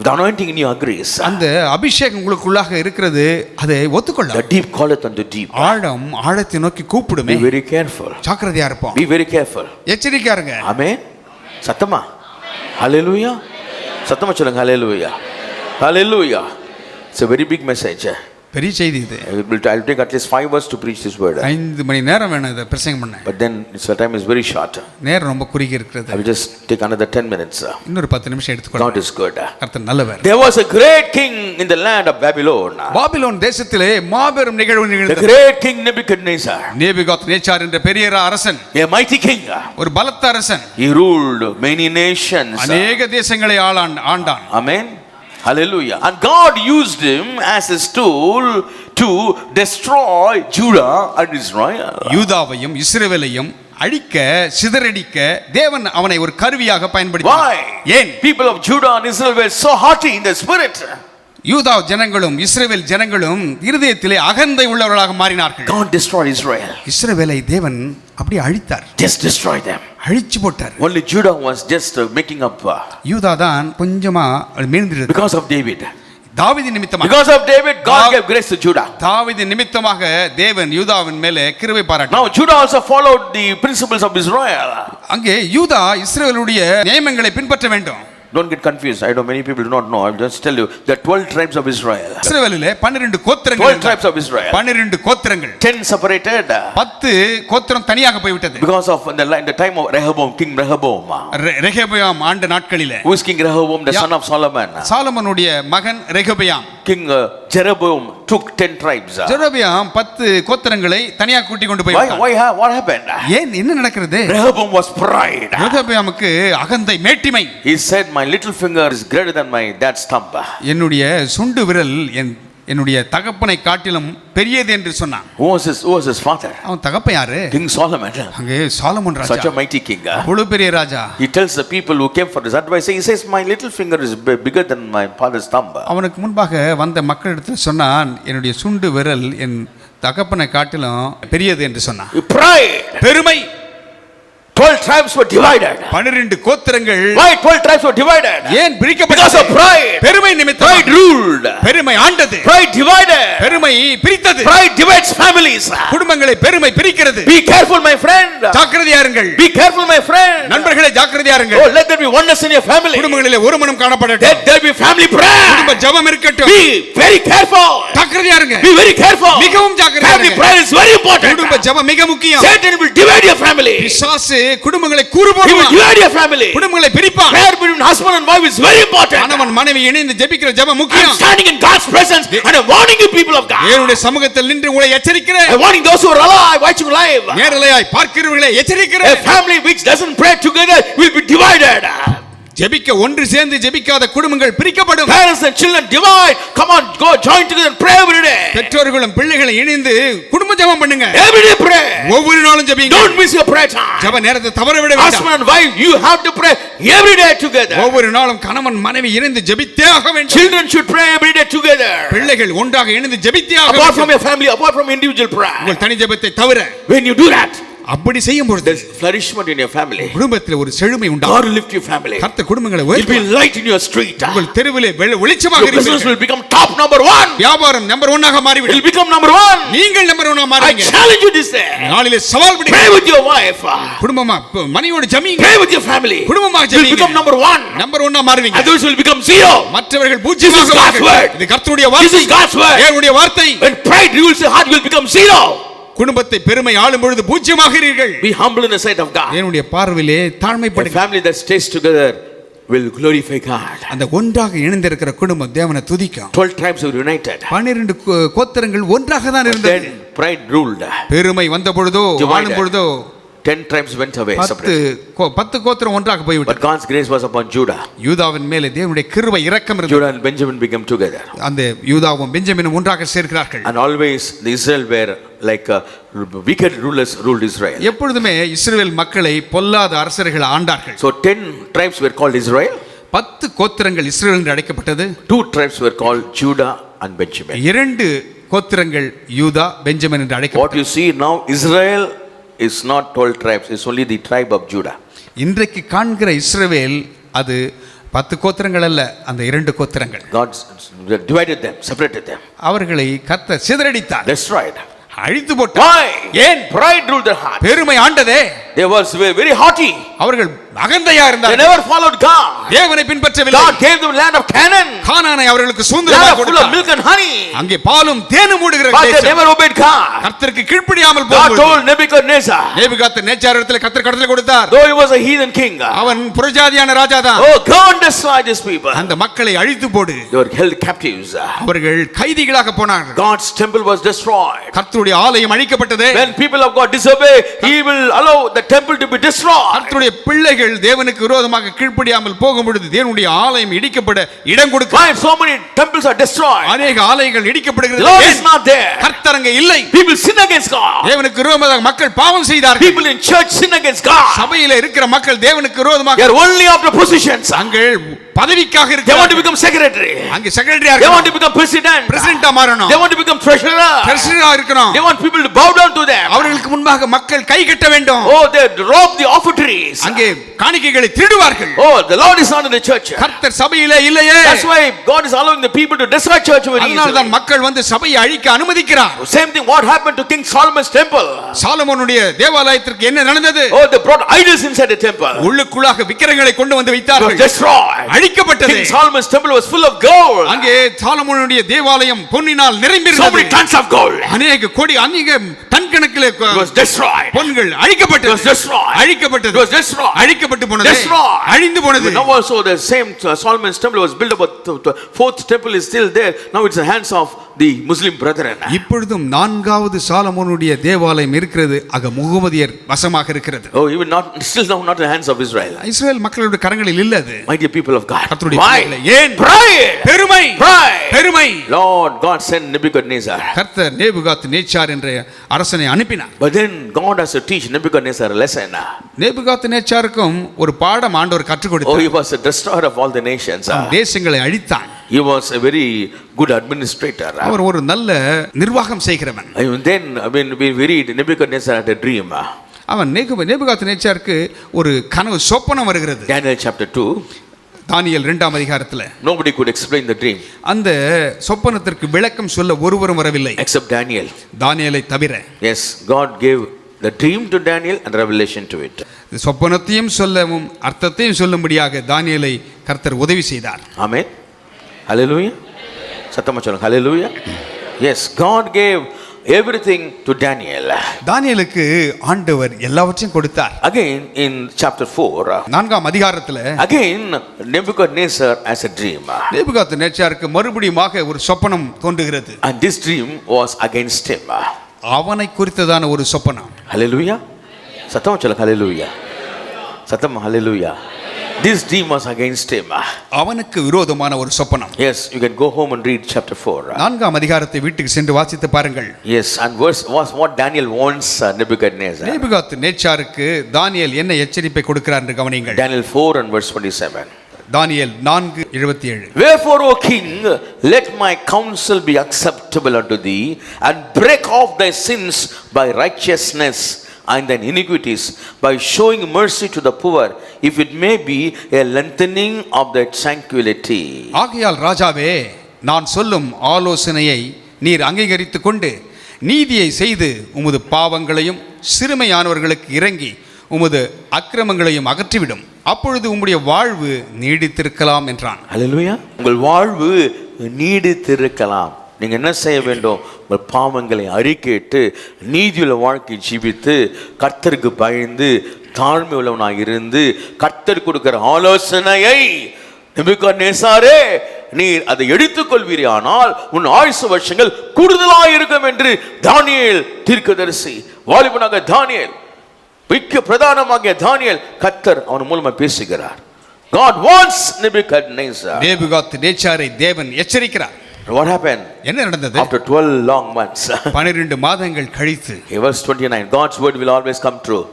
if the anointing in you agrees, அந்த அபிஷேகம் உங்களுக்குள்ளாக இருக்கிறது, அதை ஒத்துக்கொள்ள. the deep calleth unto deep. ஆழம் ஆழத்தை நோக்கி கூப்பிடுமே. Be very careful. ஜாக்கிரதையா இருப்போம். Be very careful. எச்சரிக்கையா இருங்க. Amen. சத்தமா? Hallelujah. சத்தமா சொல்லுங்க. Hallelujah. Hallelujah. It's a very big message. பெரிய செய்தி இது. I'll take at least 5 hours to preach this word. 5 மணி நேரம் வேணும் இதை பிரசங்கம் பண்ண. But then the time is very short. நேரம் ரொம்ப குறுகி இருக்கிறது. I will just take another 10 minutes. இன்னொரு 10 நிமிஷம் எடுத்துக்கொள்ளலாம். God is good. கர்த்தர் நல்லவர். There was a great king in the land of Babylon. Babylon தேசத்திலே மாபெரும் நிகழ்வு The நிகழ்ந்தது. great king Nebuchadnezzar. நேபுகாத்நேச்சார் என்ற பெரிய அரசன், A mighty king. ஒரு பலத்த அரசன். He ruled many nations. அநேக தேசங்களை ஆண்டான். Amen. Hallelujah. And God used him as his tool to destroy Judah and Israel. யூதாவையும் இஸ்ரவேலையும் அழிக்க சிதறடிக்க தேவன் அவனை ஒரு கருவியாக பயன்படுத்தினார். Why? ஏன்? People of Judah and Israel were so haughty in their spirit. யூதா ஜனங்களும் இஸ்ரவேல் ஜனங்களும் இருதயத்திலே அகந்தை உள்ளவர்களாக மாறினார்கள். God destroyed Israel. இஸ்ரவேலை தேவன் அப்படியே அழித்தார். Just destroy them. அழிச்சு போட்டார். Only Judah was just making up. யூதா தான் கொஞ்சமா மீழ்ந்திருந்தார். Because of David. தாவீது நிமித்தமாக. Because of David, God gave grace to Judah. தாவீது நிமித்தமாக தேவன் யூதாவின் மேலே கிருபை பாராட்டினார். Now Judah also followed the principles of Israel. அங்கே யூதா இஸ்ரவேலுடைய நியமங்களை பின்பற்ற வேண்டும். Don't get confused. I know many people do not know. I'll just tell you the 12 tribes of Israel. இஸ்ரவேலிலே 12 கோத்திரங்கள். 12 tribes of Israel. 12 கோத்திரங்கள். 10 separated. 10 கோத்திரம் தனியாக போய் விட்டது. Because of in the time of Rehoboam, King Rehoboam. ரெகொபெயாம் ஆண்ட நாட்களிலே. Who is King Rehoboam, the son of Solomon? சாலமோனுடைய மகன் ரெகொபெயாம். King Jeroboam took 10 tribes. ஜெரொபெயாம் 10 கோத்திரங்களை தனியாக கூட்டி கொண்டு போய் விட்டார். What happened? ஏன் என்ன நடக்கிறது? Rehoboam was pride. ரெகொபெயாமுக்கு அகந்தை மேட்டிமை. He said, my little finger is greater than my dad's thumb. என்னுடைய சுண்டு விரல் என்னுடைய தகப்பனை காட்டிலும் பெரியது என்று சொன்னான். Who was his father? அவன் தகப்பன் யாரு? King Solomon. அங்கே Solomon Raja. Such a mighty king. அவ்வளவு பெரிய ராஜா. He tells the people who came for his advice, he says, my little finger is bigger than my father's thumb. அவனுக்கு முன்பாக வந்த மக்களிடத்தில் சொன்னான், என்னுடைய சுண்டு விரல் என் தகப்பனை காட்டிலும் பெரியது என்று சொன்னான். Pride. பெருமை. 12 tribes were divided. 12 கோத்திரங்கள். Why 12 tribes were divided? ஏன் பிரிக்கப்பட்டது? Because of pride. பெருமை நிமித்தம். Pride ruled. பெருமை ஆண்டது. Pride divided. பெருமை பிரித்தது. Pride divides families. குடும்பங்களை பெருமை பிரிக்கிறது. Be careful, my friend. ஜாக்கிரதையா இருங்கள். Be careful, my friend. நண்பர்களே ஜாக்கிரதையா இருங்கள். Oh, let there be oneness in your family. குடும்பங்களிலே ஒரு மனம் காணப்படட்டும். Let there be family prayer. குடும்ப ஜெபம் இருக்கட்டும். Be very careful. ஜாக்கிரதையா இருங்க. Be very careful. மிகவும் ஜாக்கிரதையா Family இருங்க. prayer is very important. குடும்ப ஜெபம் மிக முக்கியம். Satan will divide your family. பிசாசு குடும்பங்களை கூறு He will போடுவான். divide your family. குடும்பங்களை பிரிப்பான். Prayer between husband and wife is very important. கணவன் மனைவி இணைந்து ஜெபிக்கிற ஜெபம் I am முக்கியம். standing in God's presence and I am warning you, people of God. தேவனுடைய சமூகத்தில் நின்று உங்களை எச்சரிக்கிறேன். I am warning those who are alive, watching live. நேரலையாய் பார்க்கிறவர்களை A எச்சரிக்கிறேன். family which doesn't pray together will be divided. ஜெபிக்க ஒன்று சேர்ந்து ஜெபிக்காத குடும்பங்கள் பிரிக்கப்படும். Parents and children divide. Come on, go join together and pray every day. பெற்றோர்களும் பிள்ளைகளும் இணைந்து குடும்ப ஜெபம் பண்ணுங்க. Every day pray. ஒவ்வொரு நாளும் ஜெபிங்க. Don't miss your prayer time. ஜெப நேரத்தை தவற விட வேண்டாம். Husband and wife, you have to pray every day together. ஒவ்வொரு நாளும் கணவன் மனைவி இணைந்து ஜெபித்தே ஆக வேண்டும். Children should pray every day together. பிள்ளைகள் ஒன்றாக இணைந்து ஜெபித்தே ஆக Apart வேண்டும். from your family, apart from individual prayer. உங்கள் தனி ஜெபத்தை தவிர When you do that, அப்படி செய்யும் பொழுது there's flourishment in your family. குடும்பத்தில் ஒரு செழுமை உண்டாகும். God will lift your family. கர்த்தர் குடும்பங்களை It will be உயர்த்துவார். light in your street. உங்கள் தெருவிலே வெளிச்சமாக Your business இருப்பீர்கள். will become top number 1. வியாபாரம் நம்பர் 1 ஆக It will மாறிவிடும். become number 1. நீங்கள் நம்பர் 1 ஆக I மாறுவீங்க. challenge you this day. நாளிலே சவால் விடுங்க. Pray with your wife. குடும்பமா மனைவியோடு ஜெபிங்க. Pray with your family. குடும்பமாக You will ஜெபிங்க. become number 1. நம்பர் 1 ஆ மாறுவீங்க. Others will become 0. மற்றவர்கள் This பூஜ்யமாக is God's word. மாறுவார்கள். இது கர்த்தருடைய This வார்த்தை. is God's word. தேவனுடைய வார்த்தை. When pride rules your heart, you will become 0. குடும்பத்தை பெருமை ஆளும் பொழுது பூஜ்யமாகிறீர்கள். Be humble in the sight of God. தேவனுடைய பார்வையிலே A தாழ்மைப்படுங்க. family that stays together will glorify God. அந்த ஒன்றாக இணைந்திருக்கிற குடும்பம் தேவனை துதிக்கும். 12 tribes were united. 12 கோத்திரங்கள் ஒன்றாக தான் இருந்தது. Then pride ruled. பெருமை வந்த பொழுதோ Divided. ஆளும் பொழுதோ 10 tribes went away separately. 10 கோத்திரம் ஒன்றாக But போய்விட்டது. God's grace was upon Judah. யூதாவின் மேலே தேவனுடைய கிருபை இரக்கம் இருந்தது. Judah and Benjamin became together. அந்த யூதாவும் பெஞ்சமினும் ஒன்றாக சேர்க்கிறார்கள். And always the Israel were like wicked rulers ruled Israel. எப்பொழுதுமே இஸ்ரவேல் மக்களை பொல்லாத அரசர்கள் ஆண்டார்கள். So 10 tribes were called Israel. 10 கோத்திரங்கள் இஸ்ரவேல் என்று அழைக்கப்பட்டது. 2 tribes were called Judah and Benjamin. 2 கோத்திரங்கள் யூதா பெஞ்சமின் என்று What அழைக்கப்பட்டது. you see now, Israel is not 12 tribes, it's only the tribe of Judah. இன்றைக்கு காண்கிற இஸ்ரவேல் அது 10 கோத்திரங்கள் அல்ல, அந்த 2 கோத்திரங்கள். God divided them, separated them, அவர்களை கர்த்தர் சிதறடித்தார், destroyed. அழித்து போட்டார். Why? ஏன்? Pride ruled their heart. பெருமை ஆண்டதே. They were very haughty. அவர்கள் அகந்தையா They இருந்தார்கள். never followed God. தேவனை பின்பற்றவில்லை. God gave them land of Canaan, கானானை அவர்களுக்கு land சுதந்திரமாக full of கொடுத்தார். milk and honey. அங்கே பாலும் தேனும் ஓடுகிற But they தேசம். never obeyed God. கர்த்தருக்கு கீழ்ப்படியாமல் God போகும்போது told Nebuchadnezzar, நேபுகாத்நேச்சாரிடத்தில் கர்த்தர் கட்டளை கொடுத்தார். though he was a heathen king, அவன் புறஜாதியான ராஜா தான். oh, go and destroy these people. அந்த மக்களை அழித்து போடு. They were held captives. அவர்கள் கைதிகளாக போனார்கள். God's temple was destroyed. கர்த்தருடைய ஆலயம் அழிக்கப்பட்டது. When people of God disobey, he will allow the temple to be destroyed. கர்த்தருடைய பிள்ளைகள் தேவனுக்கு விரோதமாக கீழ்ப்படியாமல் போகும் பொழுது தேவனுடைய ஆலயம் இடிக்கப்பட இடம் கொடுக்க Why so many temples are destroyed? அநேக ஆலயங்கள் The இடிக்கப்படுகிறது. Lord is ஏன்? not there. கர்த்தர் அங்கே இல்லை. People sin against God. தேவனுக்கு விரோதமாக மக்கள் பாவம் செய்தார்கள். People in church sin against God. சபையில இருக்கிற மக்கள் தேவனுக்கு They விரோதமாக are only after positions. அங்கே பதவிக்காக They want to இருக்கிறார்கள். become secretary. அங்கே செக்ரட்டரியா They want to இருக்கணும். become president. பிரசிடென்ட்டா மாறணும். They want to become treasurer. பிரசிடென்ட்டா இருக்கணும். They want people to bow down to them. அவர்களுக்கு முன்பாக மக்கள் கை கட்ட வேண்டும். Oh, they rob the offertories. அங்கே காணிக்கைகளை திருடுவார்கள். Oh, the Lord is not in the church. கர்த்தர் சபையிலே இல்லையே. That's why God is allowing the people to destroy church very அதனால தான் easily. மக்கள் வந்து சபையை அழிக்க அனுமதிக்கிறார். Same thing what happened to King Solomon's temple. சாலமோனுடைய தேவாலயத்திற்கு என்ன நடந்தது? Oh, they brought idols inside the temple. உள்ளுக்குள்ளாக விக்கிரகங்களை கொண்டு வந்து It was வைத்தார்கள். destroyed. அழிக்கப்பட்டது. King Solomon's temple was full of gold. அங்கே சாலமோனுடைய தேவாலயம் பொன்னினால் So நிரம்பியிருந்தது. many tons of gold. அநேக கோடி அநேக டன் கணக்கில் It was destroyed. பொன்கள் It அழிக்கப்பட்டது. was destroyed. அழிக்கப்பட்டது. It was destroyed. அழிக்கப்பட்டு போனது. Destroyed. அழிந்து போனது. Now also the same Solomon's temple was built up. The fourth temple is still there. Now it's in the hands of the Muslim brethren. இப்பொழுதும் நான்காவது சாலமோனுடைய தேவாலயம் இருக்கிறது. அக முகமதியர் வசமாக இருக்கிறது. Oh, even not still now not in the hands of Israel. Israel மக்களுடைய கரங்களில் இல்ல அது. My dear people of God. கர்த்தருடைய Why? பிள்ளைகளே, ஏன்? Pride. பெருமை. Pride. பெருமை. Lord God sent Nebuchadnezzar. கர்த்தர் நேபுகாத்நேச்சார் என்ற அரசனை அனுப்பினார். But then God has to teach Nebuchadnezzar a lesson. நேபுகாத்நேச்சாருக்கும் ஒரு பாடம் ஆண்டவர் கற்றுக் Oh, கொடுத்தார். he was a destroyer of all the nations. தேசங்களை அழித்தான். He was a very good administrator. அவர் ஒரு நல்ல நிர்வாகம் செய்கிறவன். And then we read Nebuchadnezzar had a dream. அவன் நேபுகாத்நேச்சாருக்கு ஒரு கனவு சொப்பனம் வருகிறது. Daniel chapter 2. தானியேல் 2ஆம் அதிகாரத்தில் Nobody could explain the dream அந்த சொப்பனத்திற்கு விளக்கம் சொல்ல ஒருவரும் வரவில்லை except Daniel. தானியேலை தவிர. Yes, God gave the dream to Daniel and revelation to it. சொப்பனத்தையும் சொல்லவும் அர்த்தத்தையும் சொல்லும்படியாக தானியேலை கர்த்தர் உதவி செய்தார். Amen. Hallelujah. சத்தமா சொல்லுங்க. Hallelujah. Yes, God gave everything to Daniel. தானியேலுக்கு ஆண்டவர் எல்லாவற்றையும் கொடுத்தார். Again in chapter 4. 4ஆம் அதிகாரத்தில் Again Nebuchadnezzar has a dream. நேபுகாத்நேச்சாருக்கு மறுபடியுமாக ஒரு சொப்பனம் தோன்றுகிறது. And this dream was against him. அவனை குறித்ததான ஒரு சொப்பனம். Hallelujah. சத்தமா சொல்லுங்க. Hallelujah. சத்தமா. Hallelujah. This dream was against him. அவனுக்கு விரோதமான ஒரு சொப்பனம். Yes, you can go home and read chapter 4. 4ஆம் அதிகாரத்தை வீட்டுக்கு சென்று வாசித்து பாருங்கள். Yes, and verse was what Daniel warns Nebuchadnezzar. நேபுகாத்நேச்சாருக்கு தானியேல் என்ன எச்சரிப்பை கொடுக்கிறார் என்று கவனியுங்கள். Daniel 4 and verse 27. Daniel 4:27. Wherefore, O king, let my counsel be acceptable unto thee, and break off thy sins by righteousness and thine iniquities, by showing mercy to the poor, if it may be a lengthening of thy tranquility. ஆகையால் ராஜாவே, நான் சொல்லும் ஆலோசனையை நீர் அங்கீகரித்துக் கொண்டு நீதியை செய்து உமது பாவங்களையும் சிறுமையானவர்களுக்கு இறங்கி உமது அக்கிரமங்களையும் அகற்றிவிடும். அப்பொழுது உம்முடைய வாழ்வு நீடித்திருக்கலாம் என்றான். Hallelujah. உங்கள் வாழ்வு நீடித்திருக்கலாம். நீங்க என்ன செய்ய வேண்டும்? உங்கள் பாவங்களை அறிக்கையிட்டு நீதியுள்ள வாழ்க்கை ஜீவித்து கர்த்தருக்கு பயந்து தாழ்மை உள்ளவனாக இருந்து கர்த்தர் கொடுக்கிற ஆலோசனையை நேபுகாத்நேச்சாரே நீர் அதை எடுத்துக்கொள்வீரே, ஆனால் உன் ஆயுசு வருஷங்கள் கூடுதலாக இருக்கும் என்று தானியேல் தீர்க்கதரிசி வாலிபனாக தானியேல் மிக்க பிரதானமாக தானியேல் கர்த்தர் அவன் மூலமா பேசுகிறார். God wants Nebuchadnezzar. நேபுகாத்நேச்சாரை தேவன் எச்சரிக்கிறார். What happened? என்ன நடந்தது? After 12 long months. 12 மாதங்கள் கழித்து Verse 29. God's word will always come true.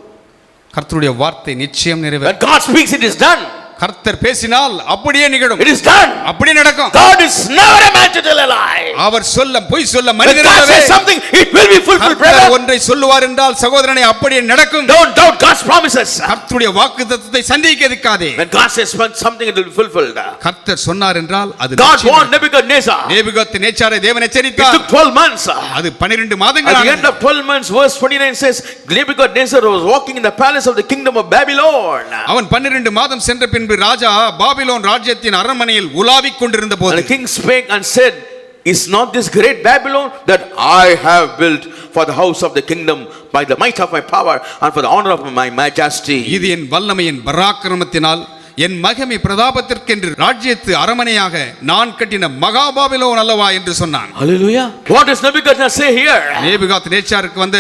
கர்த்தருடைய வார்த்தை நிச்சயம் When நிறைவேறும். God speaks, it is done. கர்த்தர் பேசினால் அப்படியே நிகழும். It is done. அப்படியே நடக்கும். God is never a man to tell a lie. அவர் சொல்ல பொய் சொல்ல When மனிதன் God அல்லவே. says something, it will be fulfilled, கர்த்தர் brother. ஒன்றை சொல்லுவார் என்றால் சகோதரனே அப்படியே நடக்கும். Don't doubt God's promises. கர்த்தருடைய வாக்குத்தத்தத்தை சந்தேகிக்காதே. When God says something, it will be fulfilled. கர்த்தர் சொன்னார் என்றால் அது God நிச்சயம் warned Nebuchadnezzar. நேபுகாத்நேச்சாரை தேவன் It எச்சரித்தார். took 12 months. அது 12 மாதங்கள் At the ஆனது. end of 12 months, verse 29 says, Nebuchadnezzar was walking in the palace of the kingdom of Babylon. அவன் 12 மாதம் சென்ற பின்பு ராஜா பாபிலோன் ராஜ்யத்தின் அரண்மனையில் உலாவிக் கொண்டிருந்த And போது the king spake and said, Is not this great Babylon that I have built for the house of the kingdom by the might of my power and for the honor of my majesty? இது என் வல்லமையின் பராக்கிரமத்தினால் என் மகிமை பிரதாபத்திற்கென்று ராஜ்யத்து அரமனையாக நான் கட்டின மகா Babylon அல்லவா என்று சொன்னான். Hallelujah. What does Nebuchadnezzar say here? நேபுகாத்நேச்சாருக்கு வந்த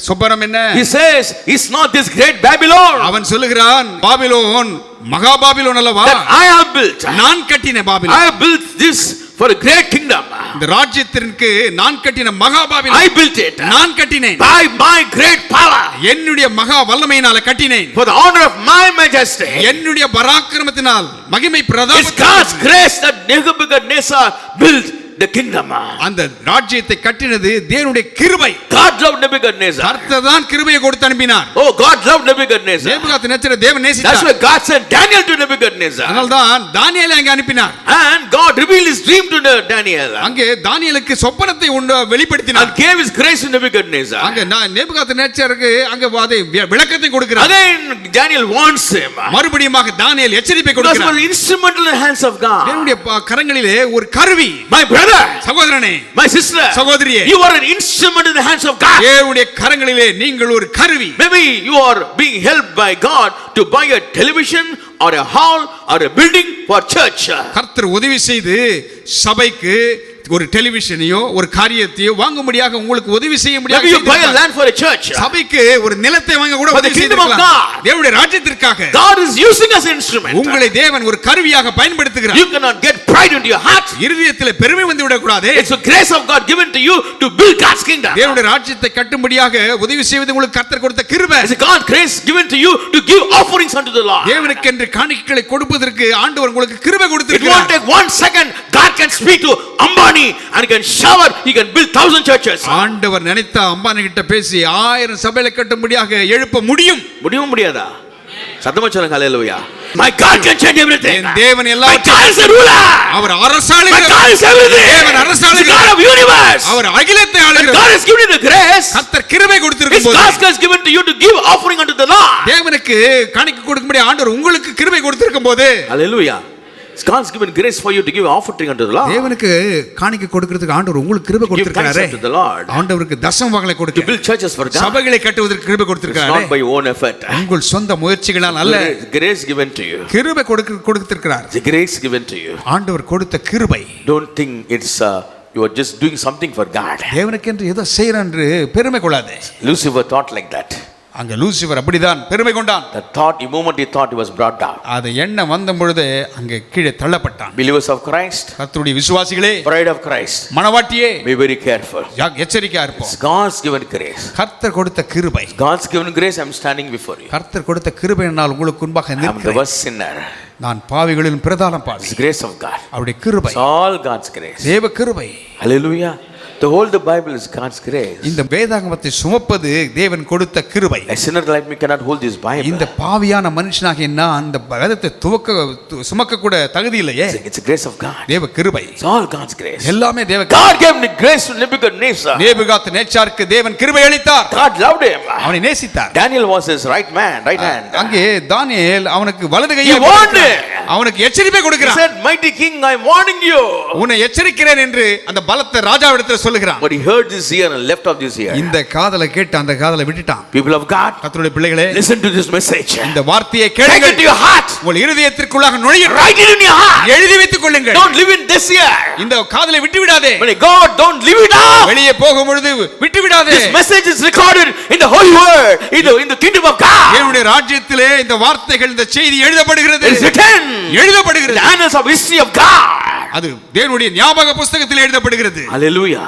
சொப்பனம் என்ன? He says, Is not this great Babylon அவன் சொல்லுகிறான், பாபிலோன் மகா பாபிலோன் அல்லவா that I have built? நான் கட்டின I Babylon. have built this for a great kingdom. இந்த ராஜ்யத்திற்கு நான் கட்டின மகா I பாபிலோன் built it நான் கட்டினேன். by my great power என்னுடைய மகா வல்லமையினால கட்டினேன். for the honor of my majesty. என்னுடைய பராக்கிரமத்தினால் மகிமை It's பிரதாபத்தினால் God's grace that Nebuchadnezzar built the kingdom. அந்த ராஜ்யத்தை கட்டினது தேவனுடைய கிருபை. God loved Nebuchadnezzar. கர்த்தர் தான் கிருபையை கொடுத்து அனுப்பினார். Oh, God loved Nebuchadnezzar. நேபுகாத்நேச்சாரை தேவன் That's நேசித்தார். why God sent Daniel to Nebuchadnezzar. அதனால்தான் தானியேலை அங்கே அனுப்பினார். And God revealed his dream to Daniel அங்கே தானியேலுக்கு சொப்பனத்தை வெளிப்படுத்தினார். and gave his grace to Nebuchadnezzar. அங்கே நேபுகாத்நேச்சாருக்கு அங்கே அதை விளக்கத்தை கொடுக்கிறார். Again, Daniel warns him. மறுபடியுமாக தானியேல் எச்சரிப்பை Because he கொடுக்கிறார். was instrumental in the hands of God. தேவனுடைய கரங்களிலே ஒரு கருவி. My brother, சகோதரனே, my sister, சகோதரியே, you are an instrument in the hands of God. தேவனுடைய கரங்களிலே நீங்கள் ஒரு கருவி. Maybe you are being helped by God to buy a television or a hall or a building for church. கர்த்தர் உதவி செய்து சபைக்கு ஒரு டெலிவிஷனையோ ஒரு காரியத்தையோ வாங்கும்படியாக உங்களுக்கு உதவி செய்ய முடியாது. Maybe you buy a land for a church. சபைக்கு ஒரு நிலத்தை வாங்க கூட For the உதவி kingdom of செய்திருக்கலாம். God. தேவனுடைய ராஜ்யத்திற்காக God is using us as an instrument. உங்களை தேவன் ஒரு கருவியாக பயன்படுத்துகிறார். You cannot get pride into your heart. இருதயத்திலே பெருமை வந்து விட கூடாது. It's the grace of God given to you to build God's kingdom. தேவனுடைய ராஜ்யத்தை கட்டும்படியாக உதவி செய்வது உங்களுக்கு கர்த்தர் கொடுத்த கிருபை. It's God's grace given to you to give offerings unto the Lord. தேவனுக்கென்று காணிக்கைகளை கொடுப்பதற்கு ஆண்டவர் உங்களுக்கு கிருபை It won't கொடுத்திருக்கிறார். take 1 second. God can speak to Ambani and he can shower, he can build 1,000 churches. ஆண்டவர் நினைத்த அம்பானி கிட்ட பேசி 1000 சபைகளை கட்டும்படியாக எழுப்ப முடியும். முடியாதா? சத்தமா சொல்லுங்க ஹalleluya. My God can change everything. என் தேவன் My எல்லாவற்றையும் God is a ruler. Our My God அரசாளுகிறார். is everything. தேவன் He's the அரசாளுகிறார். God of universe. அவர் அகிலத்தை When ஆளுகிறார். God has given you the grace, கர்த்தர் கிருபை கொடுத்திருக்கும் it's போது God's grace given to you to give offering unto the Lord. தேவனுக்கு காணிக்கை கொடுக்கும்படி ஆண்டவர் உங்களுக்கு கிருபை கொடுத்திருக்கும் போது Hallelujah. It's God's given grace for you to give offering unto the Lord. தேவனுக்கு காணிக்கை கொடுக்கிறதுக்கு ஆண்டவர் உங்களுக்கு கிருபை Give thanks கொடுத்திருக்காரே. unto the Lord. ஆண்டவருக்கு தசமபாகங்களை To கொடுக்க build churches for God. சபைகளை கட்டுவதற்கு கிருபை It's கொடுத்திருக்காரே. not by your own effort. உங்கள் சொந்த முயற்சிகளால் அல்ல, Grace given to you. கிருபை கொடுத்திருக்கிறார். The grace given to you. ஆண்டவர் கொடுத்த கிருபை. Don't think it's you are just doing something for God. தேவனுக்கென்று ஏதோ செய்யறேன் என்று பெருமை கொள்ளாதே. Lucifer thought like that. அங்க லூசிபர் அப்படிதான் பெருமை கொண்டான். The moment he thought he was brought down. அது எண்ணம் வந்த பொழுது அங்கே கீழே தள்ளப்பட்டான். Believers of Christ, கர்த்தருடைய விசுவாசிகளே, bride of Christ, மணவாட்டியே, be very careful. எச்சரிக்கையா இருப்போம். It's God's given grace. கர்த்தர் கொடுத்த கிருபை. God's given grace. I'm standing before you. கர்த்தர் கொடுத்த கிருபை என்னால் உங்களுக்கு முன்பாக I'm the நிற்கிறேன். worst sinner. நான் பாவிகளின் பிரதான பாவி. It's the grace of God. அவருடைய கிருபை, It's all God's grace. தேவ கிருபை. Hallelujah. The whole the Bible is God's grace. இந்த வேதாகமத்தை சுமப்பது தேவன் கொடுத்த கிருபை. A sinner like me cannot hold this Bible. இந்த பாவியான மனுஷனாகிய நான் அந்த வேதத்தை சுமக்க கூட தகுதி இல்லையே. It's the grace of God. தேவ கிருபை. It's all God's grace. எல்லாமே தேவ கிருபை. God gave me grace to Nebuchadnezzar. நேபுகாத்நேச்சாருக்கு தேவன் கிருபை அளித்தார். God loved him. அவனை நேசித்தார். Daniel was his right hand. அங்கே தானியேல் அவனுக்கு வலது He கையை warned அவனுக்கு எச்சரிப்பை He கொடுக்கிறார். said, "Mighty king, I'm warning you." உன்னை எச்சரிக்கிறேன் என்று அந்த பலத்த ராஜாவிடத்தில் சொல்லுகிறான். But he heard this ear and left off this ear. இந்த காதலை கேட்டு அந்த காதலை விட்டுட்டான். People of God, கர்த்தருடைய பிள்ளைகளே, listen to this message. இந்த வார்த்தையை Take it கேளுங்கள். to your heart. உங்கள் இருதயத்திற்குள்ளாக நுழையும். Write it in your heart. எழுதி வைத்துக் கொள்ளுங்கள். Don't live in this ear. இந்த காதலை விட்டு விடாதே. When you go out, don't leave it out. வெளியே போகும் பொழுது விட்டு விடாதே. This message is recorded in the holy word, in the kingdom of God. தேவனுடைய ராஜ்யத்திலே இந்த வார்த்தைகள், இந்த செய்தி எழுதப்படுகிறது. It is written. எழுதப்படுகிறது. The annals of history of God. அது தேவனுடைய ஞாபக புத்தகத்தில் எழுதப்படுகிறது. Hallelujah.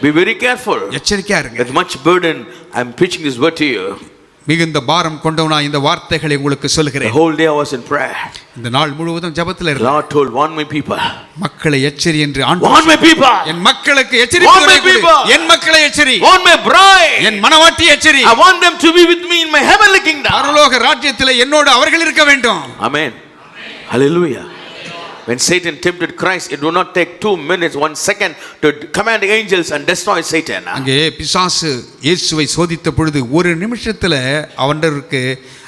Be very careful. எச்சரிக்கையா இருங்க. With much burden, I'm preaching this word to you. மிகுந்த பாரம் கொண்டவனா இந்த வார்த்தைகளை உங்களுக்கு The சொல்கிறேன். whole day I was in prayer. இந்த நாள் முழுவதும் ஜெபத்தில் The இருந்தேன். Lord told, warn my people. மக்களை எச்சரி என்று Warn ஆண்டவர் my people. என் மக்களுக்கு Warn my எச்சரிப்பு people. என் மக்களை எச்சரி, Warn my bride. என் மனவாட்டி எச்சரி. I want them to be with me in my heavenly kingdom. பரலோக ராஜ்யத்திலே என்னோடு அவர்கள் இருக்க வேண்டும். Amen. Hallelujah. When Satan tempted Christ, it do not take 2 minutes, 1 second to command the angels and destroy Satan. அங்கே பிசாசு இயேசுவை சோதித்த பொழுது ஒரு நிமிஷத்துல அவருக்கு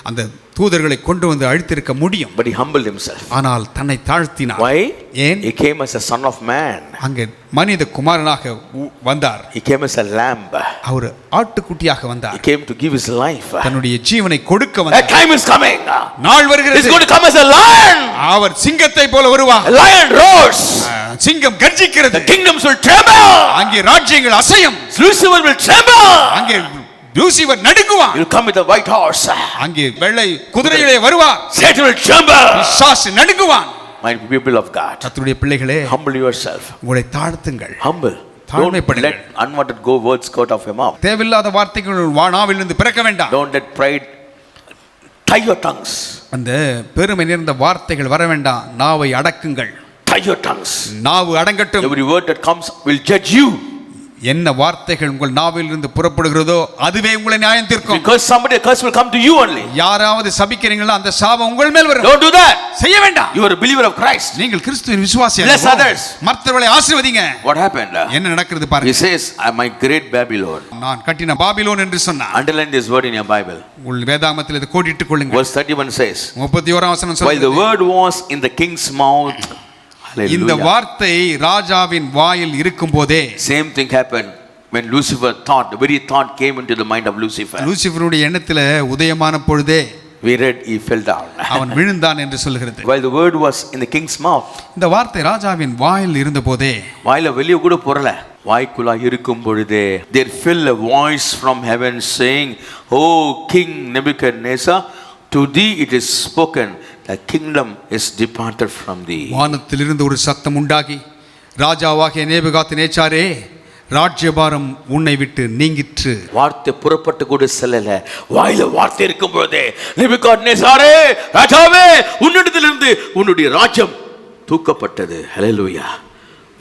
அந்த தூதர்களை கொண்டு வந்து அழித்திருக்க முடியும். But he humbled himself. ஆனால் தன்னை தாழ்த்தினார். Why? ஏன்? He came as a son of man. அங்கே மனித குமாரனாக வந்தார். He came as a lamb. அவர் ஆட்டுக்குட்டியாக வந்தார். He came to give his life. தன்னுடைய ஜீவனை கொடுக்க A வந்தார். time is coming. நாள் He's வருகிறது. going to come as a lion. அவர் சிங்கத்தை போல வருவார். A lion roars. சிங்கம் கர்ஜிக்கிறது. The kingdoms will tremble. அங்கே ராஜ்யங்கள் அசையும். Lucifer will tremble. அங்கே Lucifer நடுங்குவான். He'll come with a white horse. அங்கே வெள்ளை குதிரையிலே வருவார். Satan will tremble. பிசாசு நடுங்குவான். My people of God, கர்த்தருடைய பிள்ளைகளே, humble yourself. உங்களை தாழ்த்துங்கள். Humble. Don't தாழ்மைப்படுங்கள். let unwanted words go out of your mouth. தேவையில்லாத வார்த்தைகள் வானாவிலிருந்து பிறக்க வேண்டாம். Don't let pride tie your tongues. அந்த பெருமை நிறைந்த வார்த்தைகள் வர வேண்டாம். நாவை அடக்குங்கள். Tie your tongues. நாவு அடங்கட்டும். Every word that comes will judge you. என்ன வார்த்தைகள் உங்கள் நாவிலிருந்து புறப்படுகிறதோ அதுவே உங்களை நியாயம் தீர்க்கும். Because somebody a curse will come to you only. யாராவது சபிக்கிறீங்களோ அந்த சாபம் உங்கள் மேல் வரும். Don't do that. செய்ய வேண்டாம். You are a believer of Christ. நீங்கள் கிறிஸ்துவின் விசுவாசி. Bless others. மற்றவர்களை ஆசீர்வதிங்க. What happened? என்ன நடக்கிறது He பாருங்க. says, my great Babylon. நான் கட்டின பாபிலோன் என்று சொன்னார். Underline this word in your Bible. உங்கள் வேதாகமத்தில் இதை கோடிட்டுக் கொள்ளுங்கள். Verse 31 says, 31 வசனம் while the சொல்கிறது. word was in the king's mouth. இந்த Hallelujah. வார்த்தை ராஜாவின் வாயில் இருக்கும்போதே Same thing happened when Lucifer thought, the very thought came into the mind of Lucifer. லூசிஃபருடைய எண்ணத்துல உதயமான பொழுதே We read he fell down. அவன் விழுந்தான் என்று சொல்கிறது. While the word was in the king's mouth. இந்த வார்த்தை ராஜாவின் வாயில் இருந்தபோதே, வாயில வெளிய கூட போறல, வாய்க்குள்ள இருக்கும் பொழுதே there fell a voice from heaven saying, "O King Nebuchadnezzar, to thee it is spoken, the kingdom is departed from thee." வானத்திலிருந்து ஒரு சத்தம் உண்டாகி, ராஜாவாகிய நேபுகாத்நேச்சாரே, ராஜ்யபாரம் உன்னை விட்டு நீங்கிற்று. வார்த்தை புறப்பட்டு கூட செல்லல, வாயில வார்த்தை இருக்கும் பொழுதே, நேபுகாத்நேச்சாரே, ராஜாவே, உன்னிடத்திலிருந்து உன்னுடைய ராஜ்யம் தூக்கப்பட்டது. ஹல்லேலூயா.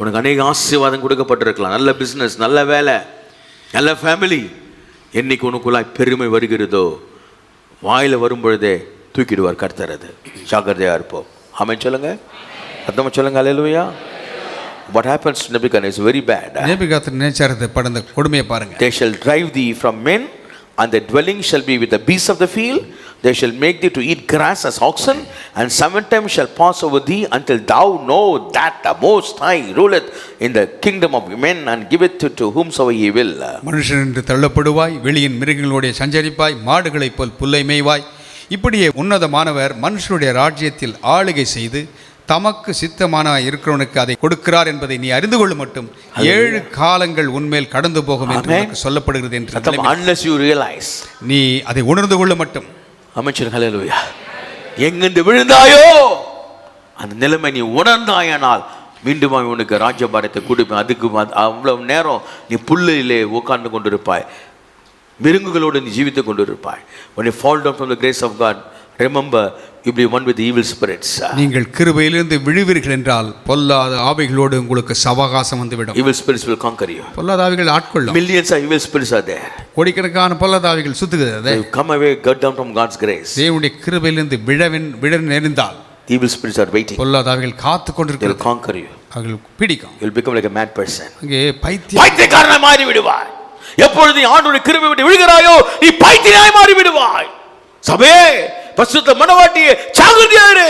உனக்கு அநேக ஆசீர்வாதம் கொடுக்கப்பட்டிருக்கலாம், நல்ல பிசினஸ், நல்ல வேலை, நல்ல ஃபேமிலி. என்னைக்கு உனக்குள்ளாய் பெருமை வருகிறதோ வாயில வரும் பொழுதே தூக்கிடுவார் கர்த்தர். அது ஜாக்கிரதையா இருப்போம். ஆமென் சொல்லுங்க, அர்த்தமா சொல்லுங்க. ஹல்லேலூயா. What happens to Nebuchadnezzar is very bad. நேபுகாத்நேச்சாரது படுந்த கொடுமையை பாருங்க. They shall drive thee from men, and the dwelling shall be with the beasts of the field. They shall make thee to eat grass as oxen, and 7 times shall pass over thee until thou know that the Most High ruleth in the kingdom of men and giveth to whomsoever he will. மனுஷன் என்று தள்ளப்படுவாய், வெளியின் மிருகங்களுடைய சஞ்சரிப்பாய், மாடுகளைப் போல் புல்லை மேய்வாய். இப்படியே உன்னதமானவர் மனுஷனுடைய ராஜ்யத்தில் ஆளுகை செய்து தமக்கு சித்தமான இருக்கிறவனுக்கு அதை கொடுக்கிறார் என்பதை நீ அறிந்து கொள்ள மட்டும் 7 காலங்கள் உன்மேல் கடந்து போகும் என்று உனக்கு சொல்லப்படுகிறது என்று Unless you realize, நீ அதை உணர்ந்து கொள்ள மட்டும். அமைச்சர் ஹல்லேலூயா. எங்கிருந்து விழுந்தாயோ அந்த நிலைமை நீ உணர்ந்தாயானால் மீண்டும் உனக்கு ராஜ்யபாரத்தை கொடுப்பேன். அதுக்கு அவ்வளவு நேரம் நீ புல்லிலே உட்கார்ந்து கொண்டிருப்பாய், மிருங்குகளோடு நீ ஜீவித்து கொண்டிருப்பாய். When you fall down from the grace of God, remember you be one with the evil spirits. நீங்கள் கிருபையிலிருந்து விழுவீர்கள் என்றால் பொல்லாத ஆவிகளோடு உங்களுக்கு சவகாசம் வந்துவிடும். Evil spirits will conquer you. பொல்லாத ஆவிகள் ஆட்கொள்ளும். Millions of evil spirits are there. கோடிக்கணக்கான பொல்லாத ஆவிகள் சுத்துகிறது. They come away, get down from God's grace. தேவனுடைய கிருபையிலிருந்து விழ நேர்ந்தால் evil spirits are waiting. பொல்லாத ஆவிகள் காத்து They will கொண்டிருக்கிறது. conquer you. அவர்கள் பிடிக்கும். You will become like a mad person. அங்கே பைத்தியம். பைத்தியக்காரனாய் மாறி விடுவாய். எப்பொழுது நீ ஆண்டவருடைய கிருபை விட்டு விழுகிறாயோ நீ பைத்தியனாய் மாறி விடுவாய். சபே, பரிசுத்த மனவாட்டியே, ஜாக்கிரதையாயிரு.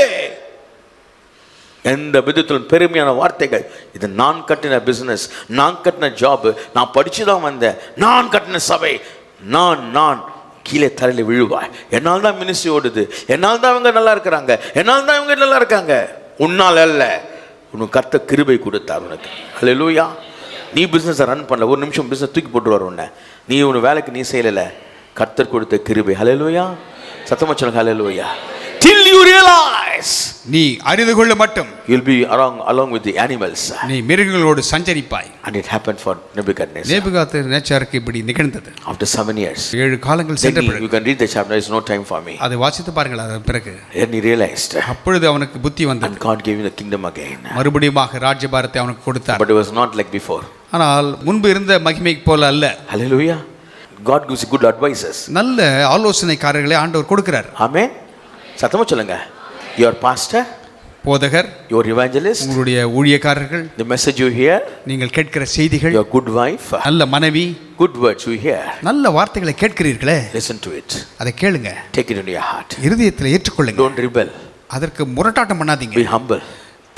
எந்த விதத்திலும் பெருமையான வார்த்தைகள், இது நான் கட்டின பிசினஸ், நான் கட்டின ஜாப், நான் படிச்சுதான் வந்தேன், நான் கட்டின சபை, நான் கீழே தரையில் விழுவாய். என்னால் தான் மினிஸ்ட்ரி ஓடுது, என்னால் தான் இவங்க நல்லா இருக்கிறாங்க, என்னால் தான் இவங்க நல்லா இருக்காங்க. உன்னால் அல்ல, உனக்கு கர்த்தர் கிருபை கொடுத்தார் உனக்கு. ஹல்லேலூயா. நீ பிசினஸை ரன் பண்ணல, ஒரு நிமிஷம் பிசினஸ் தூக்கி போட்டுருவார் உன்னை. நீ உன் வேலைக்கு நீ செய்யல, கர்த்தர் கொடுத்த கிருபை. ஹல்லேலூயா. சத்தமா சொல்லுங்க ஹல்லேலூயா. Till you realize, நீ அறிந்து கொள்ள மட்டும் you'll be along with the animals. நீ மிருகங்களோடு சஞ்சரிப்பாய். And it happened for Nebuchadnezzar. நேபுகாத்நேச்சாருக்கு இப்படி நிகழ்ந்தது. After 7 years. 7 காலங்கள் சென்ற பிறகு. You can read the chapter. There is no time for me. அதை வாசித்து பாருங்கள். அதன் பிறகு Then he realized. அப்பொழுது அவனுக்கு புத்தி வந்தது. And God gave him the kingdom again. மறுபடியுமாக ராஜ்யபாரத்தை அவனுக்கு கொடுத்தார். But it was not like before. ஆனால் முன்பு இருந்த மகிமை போல அல்ல. Hallelujah. God gives good advices. நல்ல ஆலோசனைக்காரர்களை ஆண்டவர் கொடுக்கிறார். Amen. சத்தமா சொல்லுங்க. Your pastor, போதகர், your evangelist, உங்களுடைய ஊழியக்காரர்கள், the message you hear, நீங்கள் கேட்கிற செய்திகள், your good wife, நல்ல மனைவி, good words you hear, நல்ல வார்த்தைகளை கேட்கிறீர்களே, listen to it. அதை கேளுங்க. Take it into your heart. இருதயத்தில் ஏற்றுக்கொள்ளுங்க. Don't rebel. அதற்கு முரட்டாட்டம் பண்ணாதீங்க. Be humble.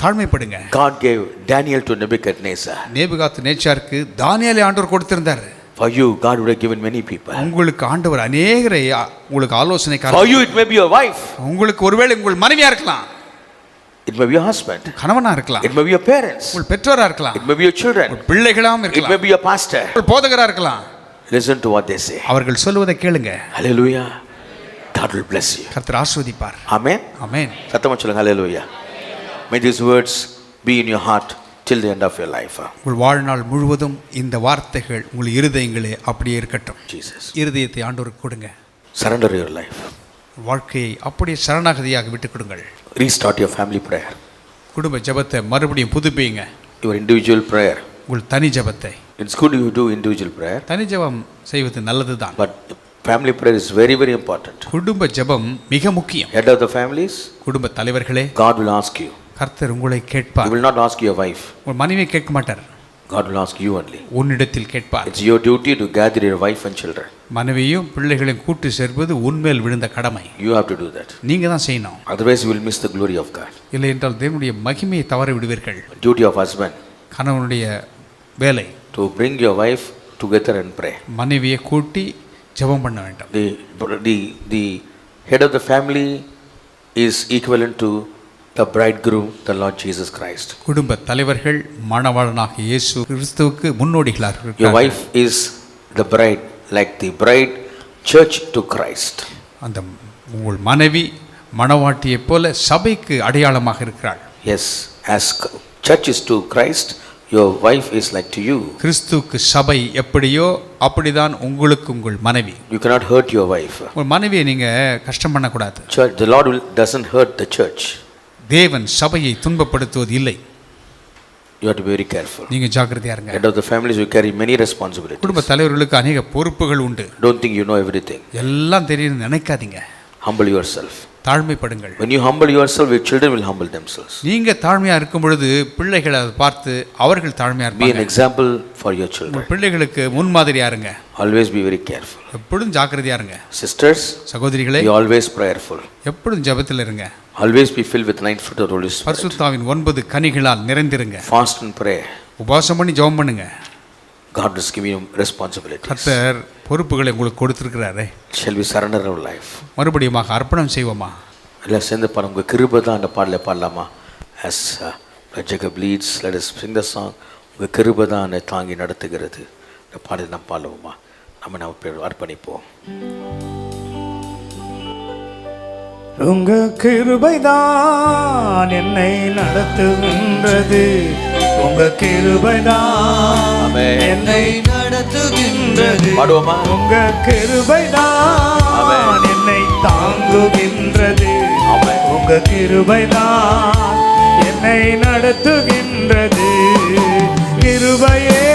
தாழ்மைப்படுங்க. God gave Daniel to Nebuchadnezzar. நேபுகாத்நேச்சாருக்கு தானியேலை ஆண்டவர் கொடுத்திருந்தார். For you, God would have given many people. உங்களுக்கு ஆண்டவர் அநேகரை உங்களுக்கு ஆலோசனைக்காரர். For you, it may be your wife. உங்களுக்கு ஒருவேளை உங்கள் மனைவியா இருக்கலாம். It may be your husband. கணவனா இருக்கலாம். It may be your parents. உங்கள் பெற்றோரா இருக்கலாம். It may be your children. உங்கள் பிள்ளைகளாம் It இருக்கலாம். may be your pastor. உங்கள் போதகரா இருக்கலாம். Listen to what they say. அவர்கள் சொல்வதை கேளுங்க. Hallelujah. God will bless you. கர்த்தர் ஆசீர்வதிப்பார். Amen. ஆமென். சத்தமா சொல்லுங்க. Hallelujah. May these words be in your heart till the end of your life. உங்கள் வாழ்நாள் முழுவதும் இந்த வார்த்தைகள் உங்கள் இருதயங்களே அப்படியே இருக்கட்டும். Jesus. இருதயத்தை ஆண்டவருக்கு கொடுங்க. Surrender your life. வாழ்க்கையை அப்படியே சரணாகதியாக விட்டுக் கொடுங்கள். Restart your family prayer. குடும்ப ஜெபத்தை மறுபடியும் புதுப்பிங்க. Your individual prayer. உங்கள் தனி ஜெபத்தை. It's good you do individual prayer. தனி ஜெபம் செய்வது நல்லதுதான். But family prayer is very, very important. குடும்ப ஜெபம் மிக முக்கியம். Head of the families, குடும்ப தலைவர்களே, God will ask you. கர்த்தர் உங்களை He கேட்பார். will not ask your wife. உங்கள் மனைவி கேட்க மாட்டார். God will ask you only. உன்னிடத்தில் கேட்பார். It's your duty to gather your wife and children. மனைவியும் பிள்ளைகளையும் கூட்டி சேர்ப்பது உன்மேல் விழுந்த கடமை. You have to do that. நீங்க தான் செய்யணும். Otherwise you will miss the glory of God. இல்லை என்றால் தேவனுடைய மகிமையை தவற விடுவீர்கள். Duty of husband. கணவனுடைய வேலை To bring your wife together and pray. மனைவியை கூட்டி ஜெபம் பண்ண வேண்டும். The head of the family is equivalent to the bridegroom, the Lord Jesus Christ. குடும்ப தலைவர்கள் மணவாளனாக இயேசு கிறிஸ்துவுக்கு முன்னோடிகளாக Your இருக்கிறார்கள். wife is the bride, like the bride church to Christ. அந்த உங்கள் மனைவி மணவாட்டியைப் போல சபைக்கு அடையாளமாக இருக்கிறாள். Yes, as church is to Christ, your wife is like to you. கிறிஸ்துவுக்கு சபை எப்படியோ அப்படிதான் உங்களுக்கு உங்கள் மனைவி. You cannot hurt your wife. உங்கள் மனைவியை நீங்க கஷ்டம் பண்ணக்கூடாது. Church, the Lord doesn't hurt the church. தேவன் சபையை துன்பப்படுத்துவது இல்லை. You have to be very careful. நீங்க ஜாக்கிரதையா இருங்க. Head of the families, you carry many responsibilities. குடும்ப தலைவர்களுக்கு அநேக பொறுப்புகள் உண்டு. Don't think you know everything. எல்லாம் தெரியும்னு நினைக்காதீங்க. Humble yourself. தாழ்மைப்படுங்கள். When you humble yourself, your children will humble themselves. நீங்க தாழ்மையா இருக்கும் பொழுது பிள்ளைகளை பார்த்து அவர்கள் தாழ்மையா Be an இருப்பாங்க. example for your children. உங்கள் பிள்ளைகளுக்கு முன்மாதிரியா இருங்க. Always be very careful. எப்பொழுதும் ஜாக்கிரதையா இருங்க. Sisters, சகோதரிகளே, be always prayerful. எப்பொழுதும் ஜெபத்தில் இருங்க. Always be filled with 9 fruit of the Holy Spirit. பரிசுத்தாவின் 9 கனிகளால் நிறைந்திருங்க. Fast and pray. உபவாசம் பண்ணி ஜெபம் பண்ணுங்க. God is giving you responsibilities. கர்த்தர் பொறுப்புகளை உங்களுக்கு கொடுத்திருக்கிறாரே. Shall we surrender our life? மறுபடியும் அர்ப்பணம் செய்வோமா? எல்லாம் சேர்ந்து பாருங்க. உங்கள் கிருபை தான் அந்த பாடலை பாடலாமா? As Jacob leads, let us sing the song. உங்கள் கிருபை தான் என்னை தாங்கி நடத்துகிறது. இந்த பாடலை நாம் பாடுவோமா? நம்ம அர்ப்பணிப்போம். உங்க கிருபைதான் என்னை நடத்துகின்றது. உங்க கிருபைதான் என்னை நடத்துகின்றது. பாடுவோமா? உங்க கிருபைதான் என்னை தாங்குகின்றது. உங்க கிருபைதான் என்னை நடத்துகின்றது. கிருபையே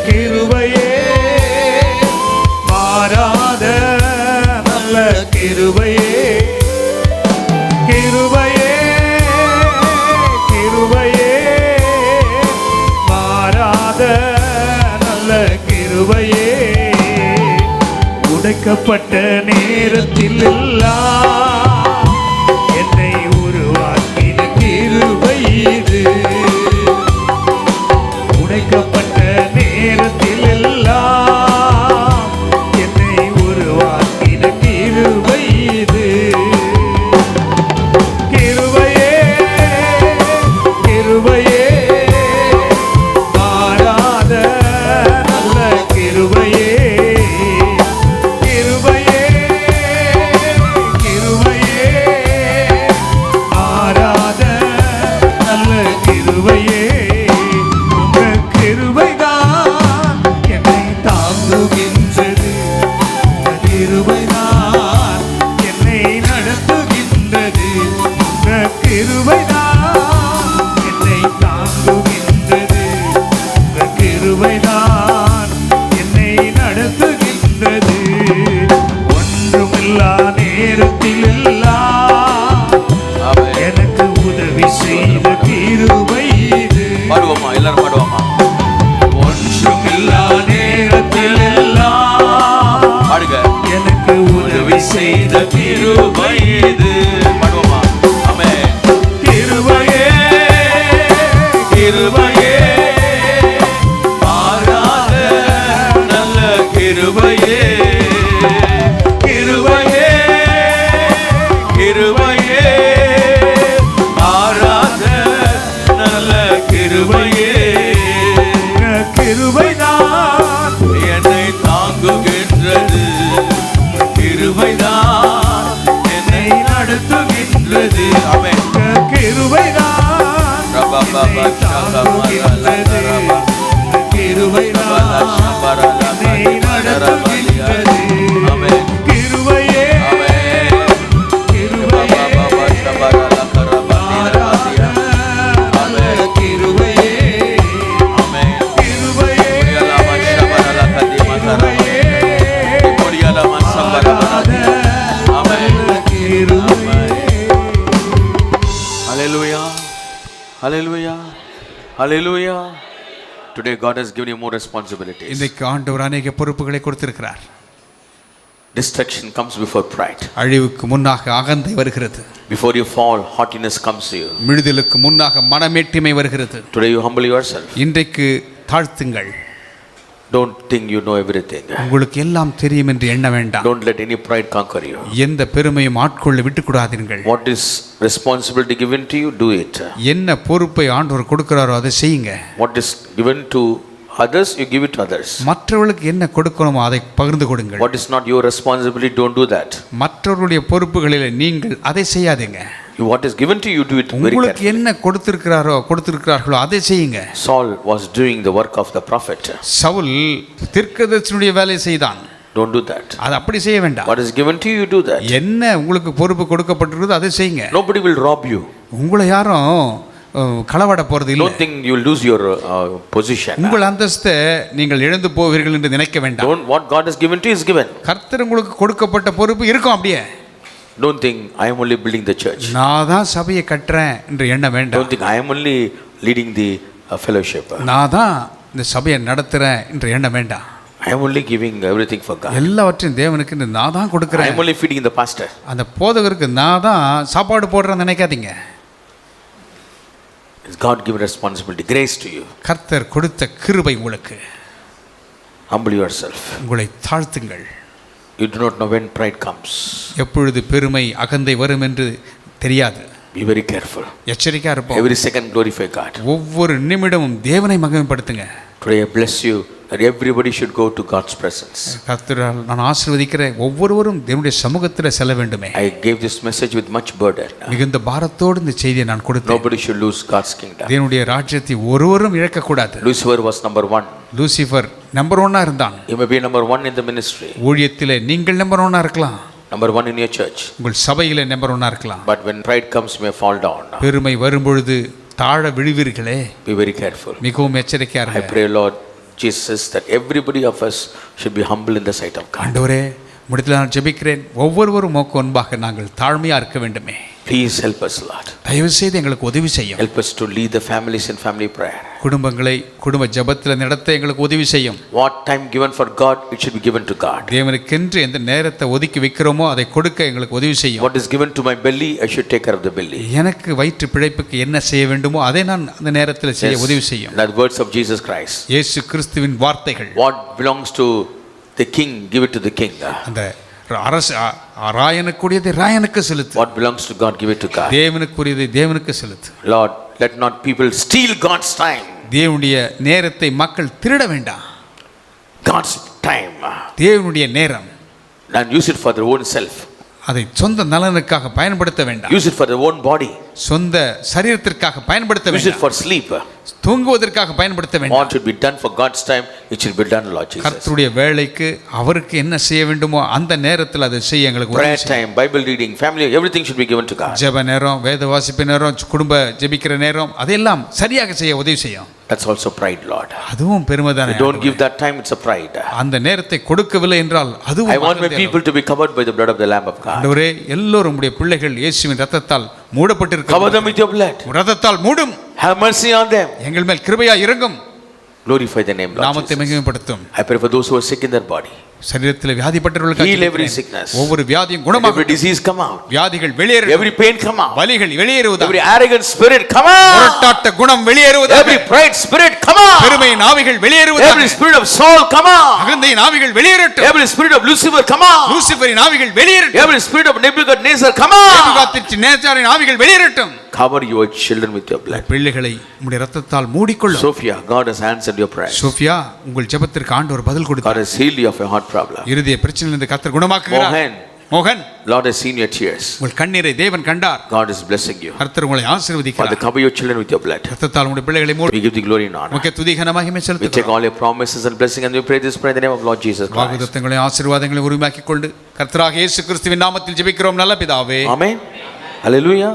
கிருபையே மாறாத நல்ல கிருபையே கிருபையே கிருபையே மாறாத நல்ல கிருபையே உடைக்கப்பட்ட நேரத்தில் எல்லாம் என்னை உருவாக்கின கிருபை இது. உடைக்கப்பட்ட நேரத்தில் எல்லாம் என்னை உருவாக்கின கிருபை இது. கிருபையே கிருபையே மாறாத நல்ல கிருபையே கிருபையே கிருபையே எனக்கு உதவி செய்த கிருபை இது. பாடுவோமா? ஆமென். கிருபையே கிருபையே மாறாத நல்ல கிருபையே கிருபையே கிருபையே மாறாத நல்ல கிருபையே கிருபைதான் என்னை தாங்குகின்றது கிருபைதான் என்னை நடத்துகின்றது. ஆமென். கிருபைதான் ரபபப ஷகமரல ரப கிருபைதான் என்னை நடத்துகின்றது. ஆமென். கிருபையே ஆமென். கிருபையே ரபபப ஷபரல கரப நீரபதிய. ஆமென். கிருபையே ஆமென். கிருபையே யலம ஷபரல கதிம கரப யலம ஷபரல. ஆமென். Hallelujah. Hallelujah. Hallelujah. Today God has given you more responsibilities. இன்றைக்கு ஆண்டவர் அநேக பொறுப்புகளை கொடுத்திருக்கிறார். Destruction comes before pride. அழிவுக்கு முன்னாக அகந்தை வருகிறது. Before you fall, haughtiness comes to you. விடுதலுக்கு முன்னாக மனமேட்டிமை வருகிறது. Today you humble yourself. இன்றைக்கு தாழ்த்துங்கள். Don't think you know everything. உங்களுக்கு எல்லாம் தெரியும் என்று எண்ண வேண்டாம். Don't let any pride conquer you. எந்த பெருமையும் ஆட்கொள்ள விட்டுக்கூடாதீர்கள். What is responsibility given to you, do it. என்ன பொறுப்பை ஆண்டவர் கொடுக்கிறாரோ அதை செய்யுங்க. What is given to others, you give it to others. மற்றவர்களுக்கு என்ன கொடுக்கணுமோ அதை பகிர்ந்து கொடுங்கள். What is not your responsibility, don't do that. மற்றவர்களுடைய பொறுப்புகளில் நீங்கள் அதை செய்யாதீங்க. What is given to you, do it very உங்களுக்கு carefully. என்ன கொடுத்திருக்கிறார்களோ அதை செய்யுங்க. Saul was doing the work of the prophet. Saul தீர்க்கதரிசியுடைய வேலையை செய்தான். Don't do that. அது அப்படி செய்ய வேண்டாம். What is given to you, do that. என்ன உங்களுக்கு பொறுப்பு கொடுக்கப்பட்டிருக்குதோ அதை செய்யுங்க. Nobody will rob you. உங்களை யாரும் களவாட போறது இல்லை. Don't think you will lose your position. உங்கள் அந்தஸ்தை நீங்கள் இழந்து போவீர்கள் என்று நினைக்க வேண்டாம். Don't, what God has given to you is given. கர்த்தர் உங்களுக்கு கொடுக்கப்பட்ட பொறுப்பு இருக்கும் அப்படியே. Don't think I am only building the church. நான் தான் சபையை கட்டுறேன் என்று எண்ண வேண்டாம். Don't think I am only leading the fellowship. நான் தான் இந்த சபையை நடத்துறேன் என்று எண்ண வேண்டாம். I am only giving everything for God. எல்லாவற்றையும் தேவனுக்கு நான் தான் I கொடுக்கிறேன். am only feeding the pastor. அந்த போதகருக்கு நான் தான் சாப்பாடு போடுறேன்னு நினைக்காதீங்க. It's God given responsibility, grace to you. கர்த்தர் கொடுத்த கிருபை உங்களுக்கு. Humble yourself. உங்களை தாழ்த்துங்கள். You do not know when pride comes. எப்பொழுது பெருமை அகந்தை வரும் என்று தெரியாது. Be very careful. எச்சரிக்கையா இருப்போம். Every second glorify God. ஒவ்வொரு நிமிடமும் தேவனை மகிமைப்படுத்துங்க. Today I bless you that everybody should go to God's presence. கர்த்தரால் நான் ஆசீர்வதிக்கிறேன். ஒவ்வொருவரும் தேவனுடைய சமூகத்தில் செல்ல வேண்டுமே. I gave this message with much burden. மிகுந்த பாரத்தோடு இந்த செய்தியை நான் கொடுத்தேன். Nobody should lose God's kingdom. தேவனுடைய ராஜ்யத்தை ஒருவரும் இழக்கக்கூடாது. Lucifer was number 1. Lucifer number 1 இருந்தான். You may be number 1 in the ministry. ஊழியத்திலே நீங்கள் நம்பர் 1 இருக்கலாம். Number 1 in your church. உங்கள் சபையிலே நம்பர் 1 இருக்கலாம். But when pride comes, you may fall down. பெருமை வரும்பொழுது தாழ விழுவீர்களே. Be very careful. மிகவும் எச்சரிக்கையா I இருங்க. pray, Lord Jesus, that everybody of us should be humble in the sight of God. ஆண்டவரே முடித்துல நான் ஜெபிக்கிறேன். ஒவ்வொருவரும் உமக்கு முன்பாக நாங்கள் தாழ்மையா இருக்க வேண்டுமே. Please help us, Lord. தயவு செய்து எங்களுக்கு உதவி செய்யும். Help us to lead the families in family prayer. குடும்பங்களை குடும்ப ஜெபத்தில் நடத்த எங்களுக்கு உதவி செய்யும். What time given for God, it should be given to God. தேவனுக்கென்று எந்த நேரத்தை ஒதுக்கி வைக்கிறோமோ அதை கொடுக்க எங்களுக்கு உதவி செய்யும். What is given to my belly, I should take care of the belly. எனக்கு வயிற்று பிழைப்புக்கு என்ன செய்ய வேண்டுமோ அதை நான் அந்த நேரத்தில் செய்ய உதவி செய்யும். The words of Jesus Christ. இயேசு கிறிஸ்துவின் வார்த்தைகள். What belongs to the king, give it to the king. அந்த அரசு ராயனுக்குரியதை ராயனுக்கு செலுத்து. What belongs to God, give it to God. தேவனுக்குரியதை தேவனுக்கு செலுத்து. Lord, let not people steal God's time. தேவனுடைய நேரத்தை மக்கள் திருட வேண்டாம். God's time. தேவனுடைய நேரம். And use it for their own self. அதை சொந்த நலனுக்காக பயன்படுத்த வேண்டாம். Use it for their own body. சொந்த சரீரத்திற்காக பயன்படுத்த Use it வேண்டாம். for sleep. தூங்குவதற்காக பயன்படுத்த வேண்டாம். What should be done for God's time, it should be done, Lord Jesus. கர்த்தருடைய வேலைக்கு அவருக்கு என்ன செய்ய வேண்டுமோ அந்த நேரத்தில் அதை செய்ய எங்களுக்கு உதவி Prayer செய்யும். time, Bible reading, family, everything should be given to God. ஜெப நேரம், வேத வாசிப்பு நேரம், குடும்ப ஜெபிக்கிற நேரம் அதையெல்லாம் சரியாக செய்ய உதவி செய்யும். That's also pride, Lord. அதுவும் பெருமைதானே. If you don't give that time, it's a pride. அந்த நேரத்தை கொடுக்கவில்லை என்றால் அதுவும் I want my people to be covered by the blood of the Lamb of God. ஆண்டவரே எல்லோரும் உம்முடைய பிள்ளைகள் இயேசுவின் இரத்தத்தால் Cover மூடப்பட்டிருக்கிறார்கள். them with your blood. இரத்தத்தால் மூடும். Have mercy on them. எங்கள் மேல் கிருபையா இறங்கும். Glorify the name, Lord நாமத்தை Jesus. மகிமைப்படுத்தும். I pray for those who are sick in their body. சரீரத்தில் Heal every வியாதிப்பட்டவர்களுக்கு sickness. ஒவ்வொரு வியாதியும் Every குணமாக disease come out. வியாதிகள் வெளியேற Every pain come out. வலிகள் வெளியேறுவதாக Every arrogant spirit come out. முரட்டாட்ட குணம் வெளியேறுவதாக Every pride spirit come out. பெருமையின் ஆவிகள் வெளியேறுவதாக Every spirit of Saul come out. அகந்தையின் ஆவிகள் வெளியேறட்டும் Every spirit of Lucifer come out. லூசிபரின் ஆவிகள் வெளியேறட்டும் Every spirit of Nebuchadnezzar come out. நேபுகாத்நேச்சாரின் நேச்சாரின் ஆவிகள் வெளியேறட்டும் Cover your children with your blood. பிள்ளைகளை உம்முடைய இரத்தத்தால் மூடிக்கொள்ளும் Sophia, God has answered your prayer. Sophia உங்கள் ஜெபத்திற்கு ஆண்டவர் பதில் God கொடுத்தார் has healed you of your heart problem. இருதய பிரச்சனையிலிருந்து கர்த்தர் குணமாக்குகிறார் Mohan, மோகன் Lord has seen your tears. உங்கள் கண்ணீரை தேவன் கண்டார் God is blessing you. கர்த்தர் உங்களை Father, ஆசீர்வதிக்கிறார் cover your children with your blood. இரத்தத்தால் உங்களுடைய பிள்ளைகளை மூடி We give the glory and honor. உமக்கு துதி கன மகிமை We take செலுத்துகிறோம் all your promises and blessing and we pray this prayer in the name of Lord Jesus Christ. வாக்குத்தத்தங்களை ஆசீர்வாதங்களை உருவாக்கிக் கொண்டு கர்த்தராக இயேசு கிறிஸ்துவின் நாமத்தில் ஜெபிக்கிறோம் நல்ல பிதாவே Amen. Hallelujah.